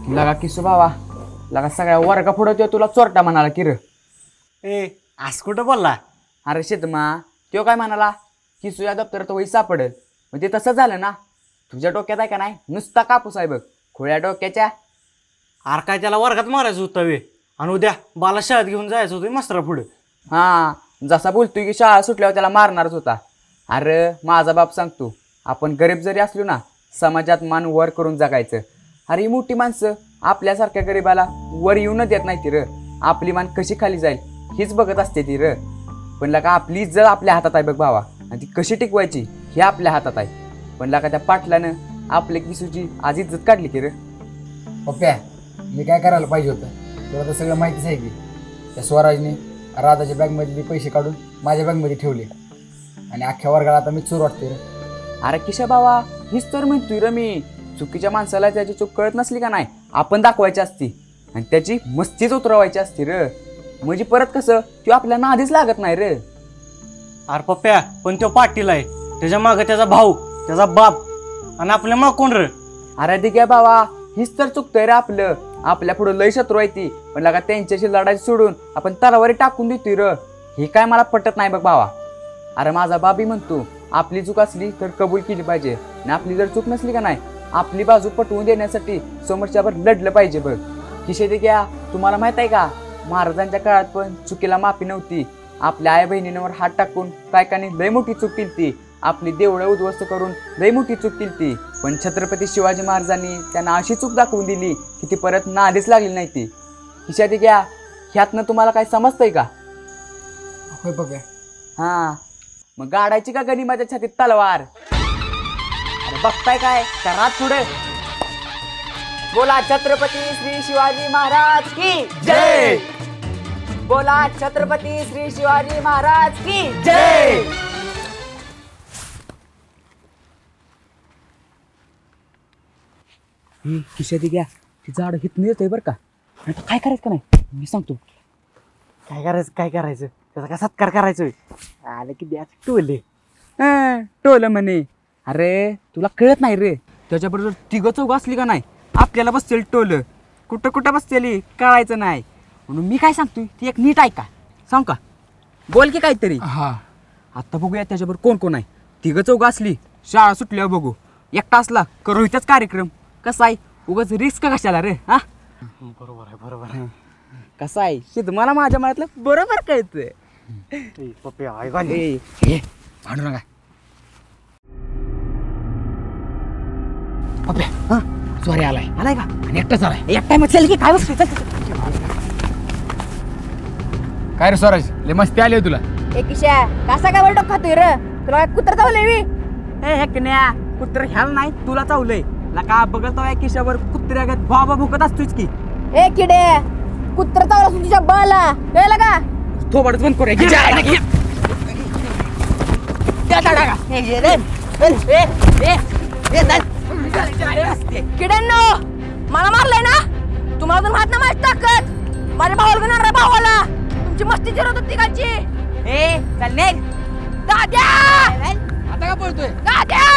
लगा किसू बाबा, लगा सगळ्या वर्गा पुढं तुला चोरटा म्हणाला की र. ए आज कुठं बोलला? अरे शेतमा, तो काय म्हणाला, किसू या दप्तरात वही सापडेल. म्हणजे तसं झालं ना, तुझ्या डोक्यात आहे का नाही नुसता कापूस आहे बघ, खोळ्या डोक्याच्या. अरे काय त्याला वर्गात मारायचं होतं वे, आणि उद्या बाला शाळेत घेऊन जायचं होतं मास्तरा पुढे. हां, जसा बोलतोय की शाळा सुटल्यावर त्याला मारणारच होता. अरे माझा बाप सांगतो, आपण गरीब जरी असलो ना, समाजात मान वर करून जगायचं. अरे ही मोठी माणसं आपल्यासारख्या गरीबाला वर येऊन देत नाही ती र. आपली मान कशी खाली जाईल हीच बघत असते ती र. पण लका आपली इज्जत आपल्या हातात आहे बघ भावा, आणि ती कशी टिकवायची हे आपल्या हातात आहे. पण लका त्या पाटलानं आपल्या किसूची आज इज्जत काढली की र. पप्प्या, मी काय करायला पाहिजे होतं तुला तर सगळं माहितीच आहे की. त्या स्वराजने राधाच्या बॅगमधले पैसे काढून माझ्या बॅगमध्ये ठेवले आणि अख्ख्या वर्गाला आता मी चोर वाटतोय रे. अरे किशा बाबा, हीच तर म्हणतोय र मी, चुकीच्या माणसाला त्याची चूक कळत नसली का नाही आपण दाखवायची असती आणि त्याची मस्तीच उतरवायची असती र. म्हणजे परत कसं तो आपल्या नादीच लागत नाही रे. अरे पप्प्या, पण तो पाटील आहे, त्याच्या मागं त्याचा भाऊ, त्याचा बाप, आणि आपल्या माग कोण र? अरे ठीक आहे बाबा, हीच तर चुकतंय रे आपलं. आपल्या पुढं लय शत्रू आहे ती, पण लगा त्यांच्याशी लढाई सोडून आपण तलवारी टाकून देतोय र. हे काय मला पटत नाही बघ भावा. अरे माझा बाबी म्हणतो, आपली चूक असली तर कबूल केली पाहिजे, आणि आपली जर चूक नसली का नाही आपली बाजू पटवून देण्यासाठी समोरच्यावर लढलं पाहिजे बघ. किशे ते घ्या, तुम्हाला माहित आहे का, महाराजांच्या काळात पण चुकीला माफी नव्हती. आपल्या आई बहिणींवर हात टाकून कायकाने लय मोठी चूक केली ती. आपली देवळं उद्ध्वस्त करून लय मोठी चूक केली ती. पण छत्रपती शिवाजी महाराजांनी त्यांना अशी चूक दाखवून दिली की ती परत नादीच लागली नाही ती. किशा ते घ्या, ह्यातनं तुम्हाला काय समजतंय का? होय पप्प्या. हां, मग गाडायची का गणी माझ्या छातीत तलवार? अरे बघताय काय, करा पुढे. बोला छत्रपती श्री शिवाजी महाराज की जय. बोला छत्रपती श्री शिवाजी महाराज की जय. किशा घ्या, ती झाड हिथून येतोय बरं का. आता काय करायचं का नाही मी सांगतो. काय करायचं त्याचा काय सत्कार करायचं? आलं की द्याच टोले. टोलं म्हणे. अरे तुला कळत नाही रे, त्याच्याबरोबर तिघं चौघ असली का नाही आपल्याला बसतील टोलं. कुठं कुठं बसतेली कळायचं नाही. म्हणून मी काय सांगतोय ती एक नीट ऐका. सांग का? बोल की काहीतरी. हा, आता बघूया त्याच्याबरोबर कोण कोण आहे. तिघं चौघ असली शाळा सुटल्यावर बघू. एकटा असला करू इथंच कार्यक्रम. कसा आहे, उगाच रिस्क कशाला रे. हा बरोबर आहे. कसा आहे हे तुम्हाला माझ्या मनातलं बरोबर कळतंय. पप्प्या भांडू नका पप्प्या. हा, सॉरी आलाय का आणि एकटाच आलाय. एकटा मग चल की काय बसतोय. काय रे स्वराज, लय मस्ती आली तुला. ए किशा, कसा काय बरं खातोय र? तुला काय कुत्र चावलंय वी? हे हेकण्या, कुत्र ह्याला नाही तुला चावलंय. लका बघतो या किशावर कुत्र्यागत बाबा भुकत असतोच की. ए किडे, कुत्र चावला असून तुझ्या बाला कळलं का? थोबडच बंद करूया. किड्यांनो, मला मारलंय ना तुम्हाला पण माहित ना माझी ताकद. माझ्या भावाला घेणार रे, भावाला. तुमची मस्ती जिरवत होती काची. ए चल निघ. दाद्या, आता का पळतोय? दाद्या.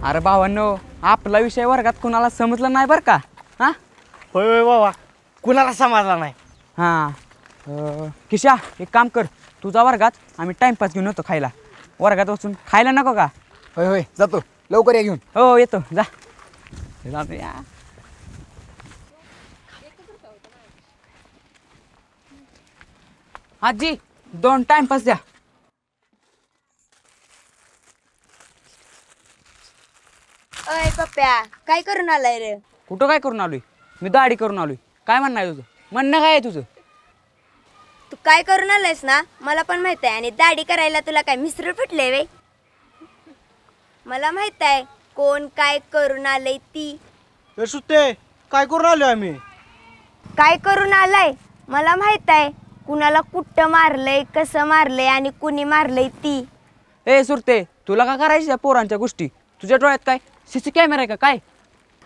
अरे भावांनो, आपला विषय वर्गात कोणाला समजला नाही बरं का. हा होय बाबा, कुणाला समजला नाही. हां, किशा एक काम कर, तुझा वर्गात आम्ही टाइमपास घेऊन येतो खायला. वर्गात बसून खायला नको का? होय होय, जातो लवकर या घेऊन. हो येतो, जा. जातो या. आजी 2 टाइमपास द्या. अय पप्प्या काय करून आलाय रे? कुठं काय करून आलोय? मी दाढी करून आलोय. काय म्हणणं आहे तुझं? म्हणणं काय आहे तुझं? तू काय करून आलायस ना मला पण माहित आहे. आणि दाढी करायला तुला काय मिसळ फुटले वे? मला माहित आहे कोण काय करून आलंय ती. सुट्टे काय करून आलोय आम्ही? काय करून आलाय मला माहित आहे. कुणाला कुठं मारलंय, कसं मारलंय आणि कुणी मारलंय ती. ए सुरते, तुला का करायचं या पोरांच्या गोष्टी? तुझ्या डोळ्यात काय सीसी कॅमेरा आहे का काय?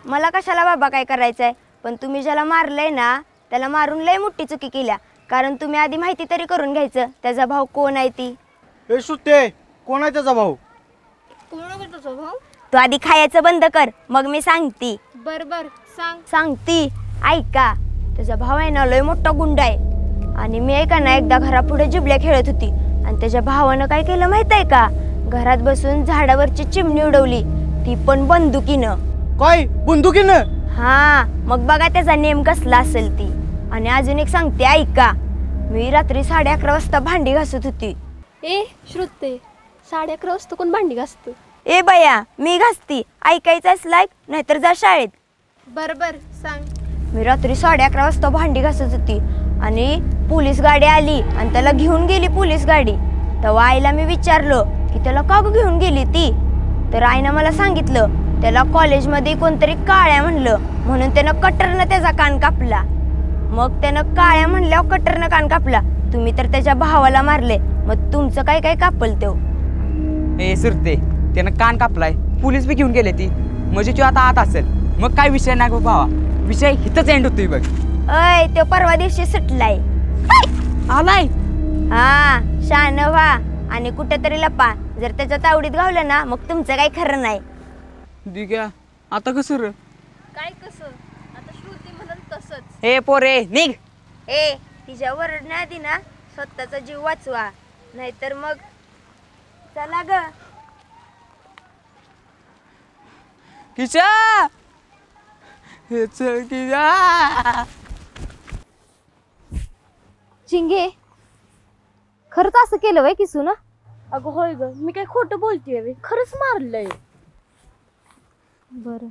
मला कशाला बाबा काय करायचंय, पण तुम्ही ज्याला मारलंय ना त्याला मारून लय मोठी चुकी केल्या. कारण तुम्ही आधी माहिती तरी करून घ्यायचं त्याचा भाऊ कोण आहे ती. ए सुट्टे, कोण आहे त्याचा भाऊ? तू आधी खायचं बंद कर मग मी सांगती. बर बर सांग. सांगती ऐका. त्याचा भाव आहे ना लय मोठा गुंड आहे. आणि मी ऐका ना एकदा घरापुढे जिबल्या खेळत होती आणि त्याच्या भावानं काय केलं माहित आहे का? घरात बसून झाडावरची चिमणी उडवली, ती पण बंदुकीनं. काय बंदुकीनं? हा मग बघा त्याचा नेम कसला असेल ती. आणि अजून एक सांगते ऐका. मी रात्री 11:30 वाजता भांडी घासत होती. ए श्रुते, 11:30 वाजता कोण भांडी घासतं? ए बया मी घासती. ऐकायचं असलं नाहीतर जा शाळेत. बर बर सांग. मी रात्री 11:30 वाजता भांडी घासत होती आणि पोलीस गाडी आली आणि त्याला घेऊन गेली पोलीस गाडी. तेव्हा आईला मी विचारलं की त्याला का घेऊन गेली ती. तर आईनं मला सांगितलं त्याला कॉलेजमध्ये कोणतरी काळ्या म्हणलं म्हणून त्यानं कटरनं त्याचा कान कापला. मग त्यानं काळ्या म्हणल्यावर कटरनं कान कापला. तुम्ही तर त्याच्या भावाला मारले, मग तुमचं काय काय कापल तो? ए सुरते, त्यानं कान कापलाय, पोलीस बी घेऊन गेले ती, म्हणजे तो आता आत असेल. मग काय विषय नाही गो भावा, विषय इथंच एंड होतोय बघ. अय तो परवा दिवशी सुटलाय. आलाय? हा शान व्हा आणि कुठेतरी लपा. जर त्याच्या तावडीत गावलं ना मग तुमचं काही खरं नाही. दिग्या आता कसं र? काय कसं? आता श्रुती म्हणून तसंच. हे पोरे निघ. ए तिच्या वरडण्या आधी ना स्वतःचा जीव वाचवा, नाहीतर मग चला ग. किशा हे चल किशा. चिंगे खरंच असं केलं वय किसू ना? अगं होय ग, मी काय खोटं बोलतेय? खरंच मारलंय. बर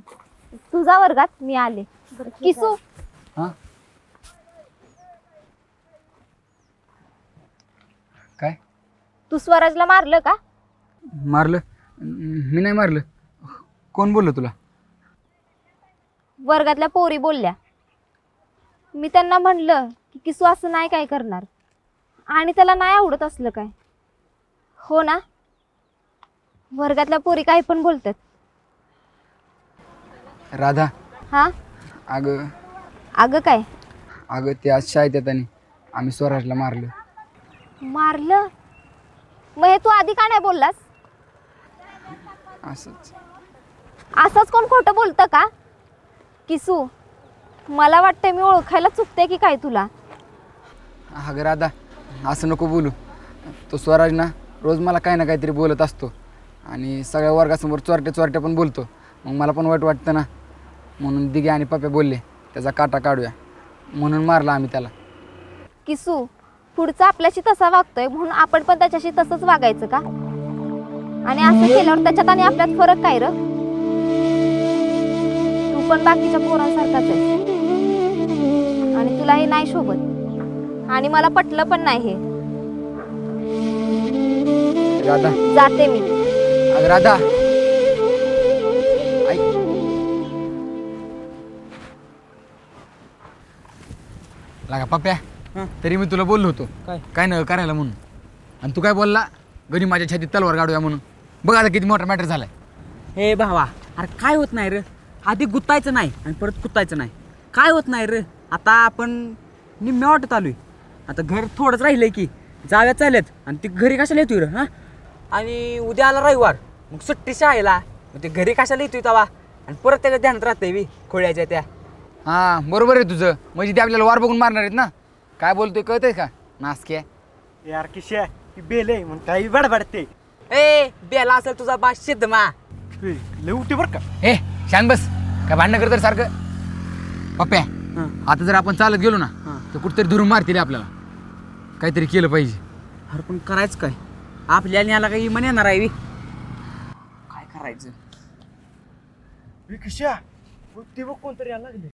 तुझा वर्गात मी आले. किसू काय तू स्वराजला मारलं का? मारलं? मी नाही मारलं. कोण बोललं तुला? वर्गातल्या पोरी बोलल्या. मी त्यांना म्हणलं की किसू असं नाही काय करणार आणि त्याला नाही आवडत असलं काय. हो ना? वर्गातल्या पोरी काही पण बोलतात. राधा. हा अगं अगं काय? अगं ते आज शाळेत येताना आम्ही स्वराजला मारलं. मारलं? मग हे तू आधी का नाही बोललास? असंच. असंच कोण खोटं बोलतं का? किसू मला वाटतं मी ओळखायला चुकते की काय तुला? अगं राधा असं नको बोलू. तो स्वराज ना रोज मला काही ना काहीतरी बोलत असतो आणि सगळ्या वर्गासमोर चोरटे पण बोलतो. मग मला पण वाईट वाटतं ना, म्हणून दिघे आणि पप्पा बोलले त्याचा काटा काढूया, म्हणून मारला आम्ही त्याला. किसू पुढचा आपल्याशी तसा वागतोय म्हणून आपण पण त्याच्याशी तसंच वागायचं का? आणि असं केल्यावर त्याच्यात आणि आपल्यात फरक काय र? तू पण बाकीच्या पोरांसारखाच आहे आणि तुला हे नाही शोभत आणि मला पटलं पण नाही हे. राधा जाते मी. अगं राधा ऐक. लागा पप्प्या, तरी मी तुला बोललो होतो काय न करायला म्हणून, आणि तू काय बोलला? घरी माझ्या छातीत तलवार काढूया म्हणून. बघ आता किती मोठा मॅटर झालाय. हे भावा, अरे काय होत नाही रे. आधी गुतायचं नाही आणि परत कुतायचं नाही. काय होत नाही रे. आता आपण निम्म्या वाटत आलोय. आता घर थोडंच राहिलंय की जाव्या चालत आणि ती घरी कशाला येतोय रे? हा, आणि उद्या आला रविवार, मग सुट्टी शाळेला, मग ते घरी कशाला येतोय तवा? आणि परत त्याच्या ध्यानात राहतंय बी खोळ्याच्या त्या. हां बरोबर आहे तुझं. म्हणजे ते आपल्याला वार बघून मारणार आहेत ना. काय बोलतोय कळतंय का नासक्या? यार किशा ही बेल आहे म्हणून काही बडबडते. ए बेला असेल तुझा बा सिद्ध मा लय उठे बरं का. ए शांत बस. काय भांडणं करत सारखं? पप्प्या आता जर आपण चालत गेलो ना तर कुठेतरी धरून मारतील आपल्याला. काहीतरी केलं पाहिजे. अरे पण करायचं काय? आपल्याला याला काही इमान येणार आहे काय करायचं? विकशा ते बघ कोणतरी यायला लागले.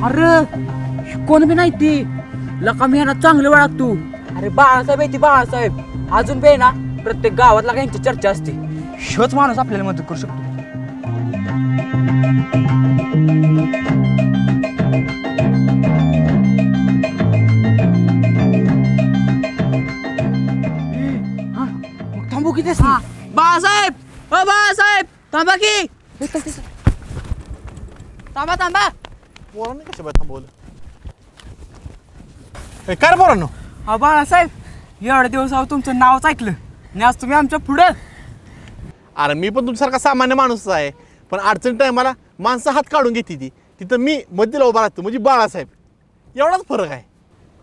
अरे कोण बी नाही ती लका मी ह्यांना चांगलं ओळख तू. अरे बाळासाहेब आहे ती बाळासाहेब. अजून बी ना प्रत्येक गावातला यांची चर्चा असते. शोच माणूस आपल्याला मदत करू शकतो. थांबू किती बाळासाहेब ओ बाळासाहेब थांबा की थांबा थांबा. पोरांनी कशा बाय थांबवलं? काय रे पोरांनो? हा बाळासाहेब एवढ्या दिवस तुमचं नावच ऐकलं आणि आज तुम्ही आमच्या पुढं. अरे मी पण तुमच्यासारखा सामान्य माणूस आहे, पण अडचणी टायमाला माणसं हात काढून घेते ती तिथं मी मध्येला उभा राहतो म्हणजे बाळासाहेब. एवढाच फरक आहे.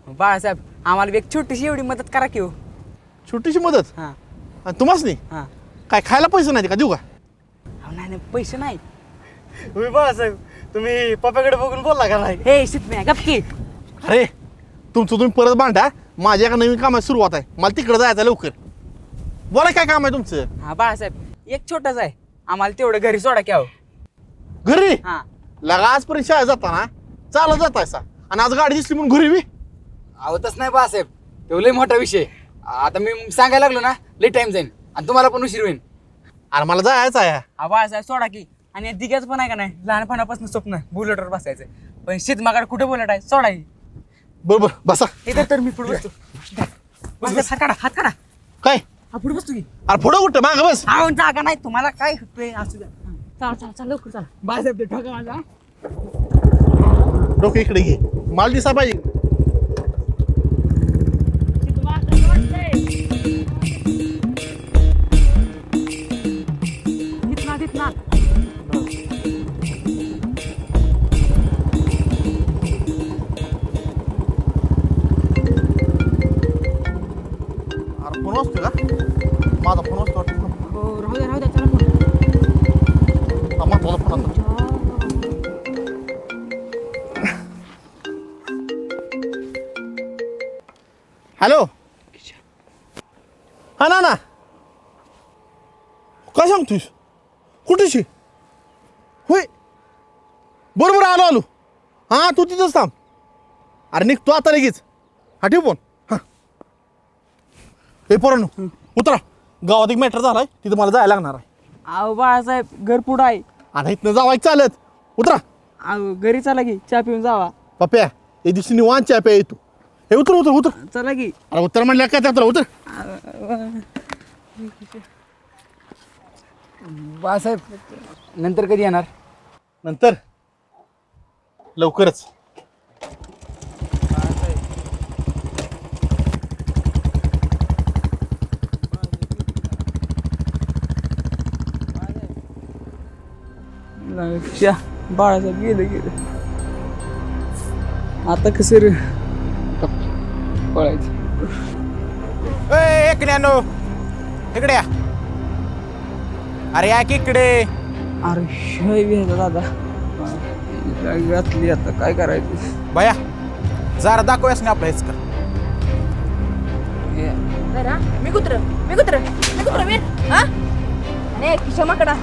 बाळासाहेब आम्हाला एक छोटीशी एवढी मदत करा की हो. छोटीशी मदत? हां. आणि तुम्हाच नाही हां काय खायला पैसे नाही का? देऊ का? नाही नाही पैसे नाही. बाळासाहेब तुम्ही पप्याकडे बघून बोलला का नाही? हे शिकण्या गपकी. अरे तुमचं तुम्ही परत बांधा. माझ्या एका नवीन कामाची सुरुवात आहे, मला तिकडे जायचं लवकर. बोला काय काम आहे तुमचं? हा बाळासाहेब एक छोटाच आहे, आम्हाला तेवढं घरी सोडा की आहो. घरी? हां लगा आजपर्यंत शाळेत जाताना चालत जातायसा आणि आज गाडी दिसली म्हणून घरी बी? आवतच नाही बाळासाहेब, तो लय मोठा विषय. आता मी सांगायला लागलो ना लय टाइम जाईल आणि तुम्हाला पण उशीर होईल. अरे मला जायचं आहे. हा बाळासाहेब सोडा की. आणि दिग्याच पण आहे का नाही लहानपणापासून स्वप्न बुलेटवर बसायचं, पण शीतमागाड कुठे बुलेट आहे सोडा की. बरोबर बसा. इथं तर मी पुढे बसतो. हात काढा हात काढा. काय? हा पुढे बसतो की. अरे पुढं कुठं मागं बस. हा जागा नाही तुम्हाला काय होतंय असू द्या. चला चला चला लवकर चला. बाळासाहेब ते ठोका माझा. डोकं इकडे घे, मला दिसा पाहिजे. फोन असतो का? माझा फोन असतो हो राहू द्या चला फोन. महत्वाचा फोन असतो. हॅलो हा ना ना काय सांगतोस? कुठेशी? होय बरोबर आलो आलो. हां तू तिथंच थांब. अरे निघतो आता लगेच. हा ठेव फोन. हां हे पोरांनो उतरा, गावात एक मॅटर झालाय तिथं मला जायला लागणार आहे. अहो बाळासाहेब घर पुढं आहे. आता इथनं जावा चालत. उतरा. अहो घरी चला की चहा पिऊन जावा. पप्प्या एक दिवशी निवांत चहा प्या येतो. हे उतर उतर उतर. चला की. अरे उत्तर म्हणल्या काय त्यात उतर. बाळासाहेब नंतर कधी येणार? नंतर लवकरच. बाळासाहेब गेलं गेलं. आता कसं रे पळायचं? एक नॅनो इकडे या. अरे या की इकडे. अरे शाई घ्यायचा दादा घातली आता काय करायचं? बया जरा दाखवूयास नाही आपला हेच कर. मी कुत्र वीर. हा नाही क्षमाकडा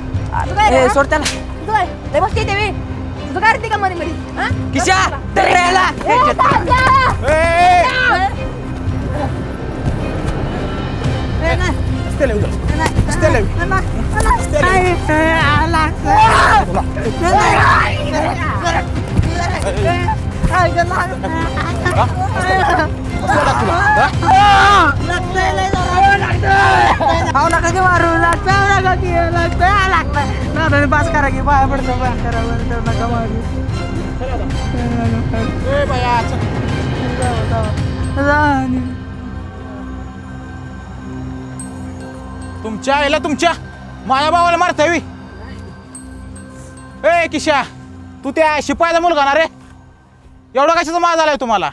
सोड त्याला. लय बसते ते वीर. तुझं काय रे का मध्ये मध्ये? किशा बास करा की बाया पडतो तुमच्या आईला तुमच्या माझ्या भावाला मारताय. ए किशा तू त्या शिपायाचा मुलगा ना रे? एवढा कशाचा माज आलाय तुम्हाला?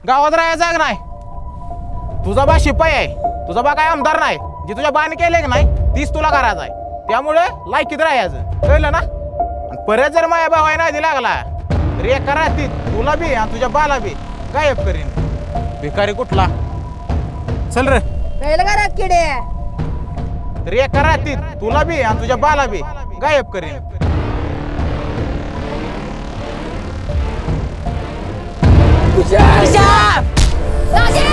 गावात राहायचा जाग नाही. तुझा बा शिपाई आहे, तुझा बा काय आमदार नाही, जे तुझ्या बाने केले की नाही तीच तुला करायचं आहे. त्यामुळे लायकीत राहायचं, कळलं ना? आणि परत जर माझ्या भावाय नाही लागला तर एका रात्रीत तुला बी आणि तुझ्या बाला बी गायब करीन. भिकारी कुठला, चल रे. तर एका रात्रीत तुला बी आणि तुझ्या बाला बी गायब करीन. राजे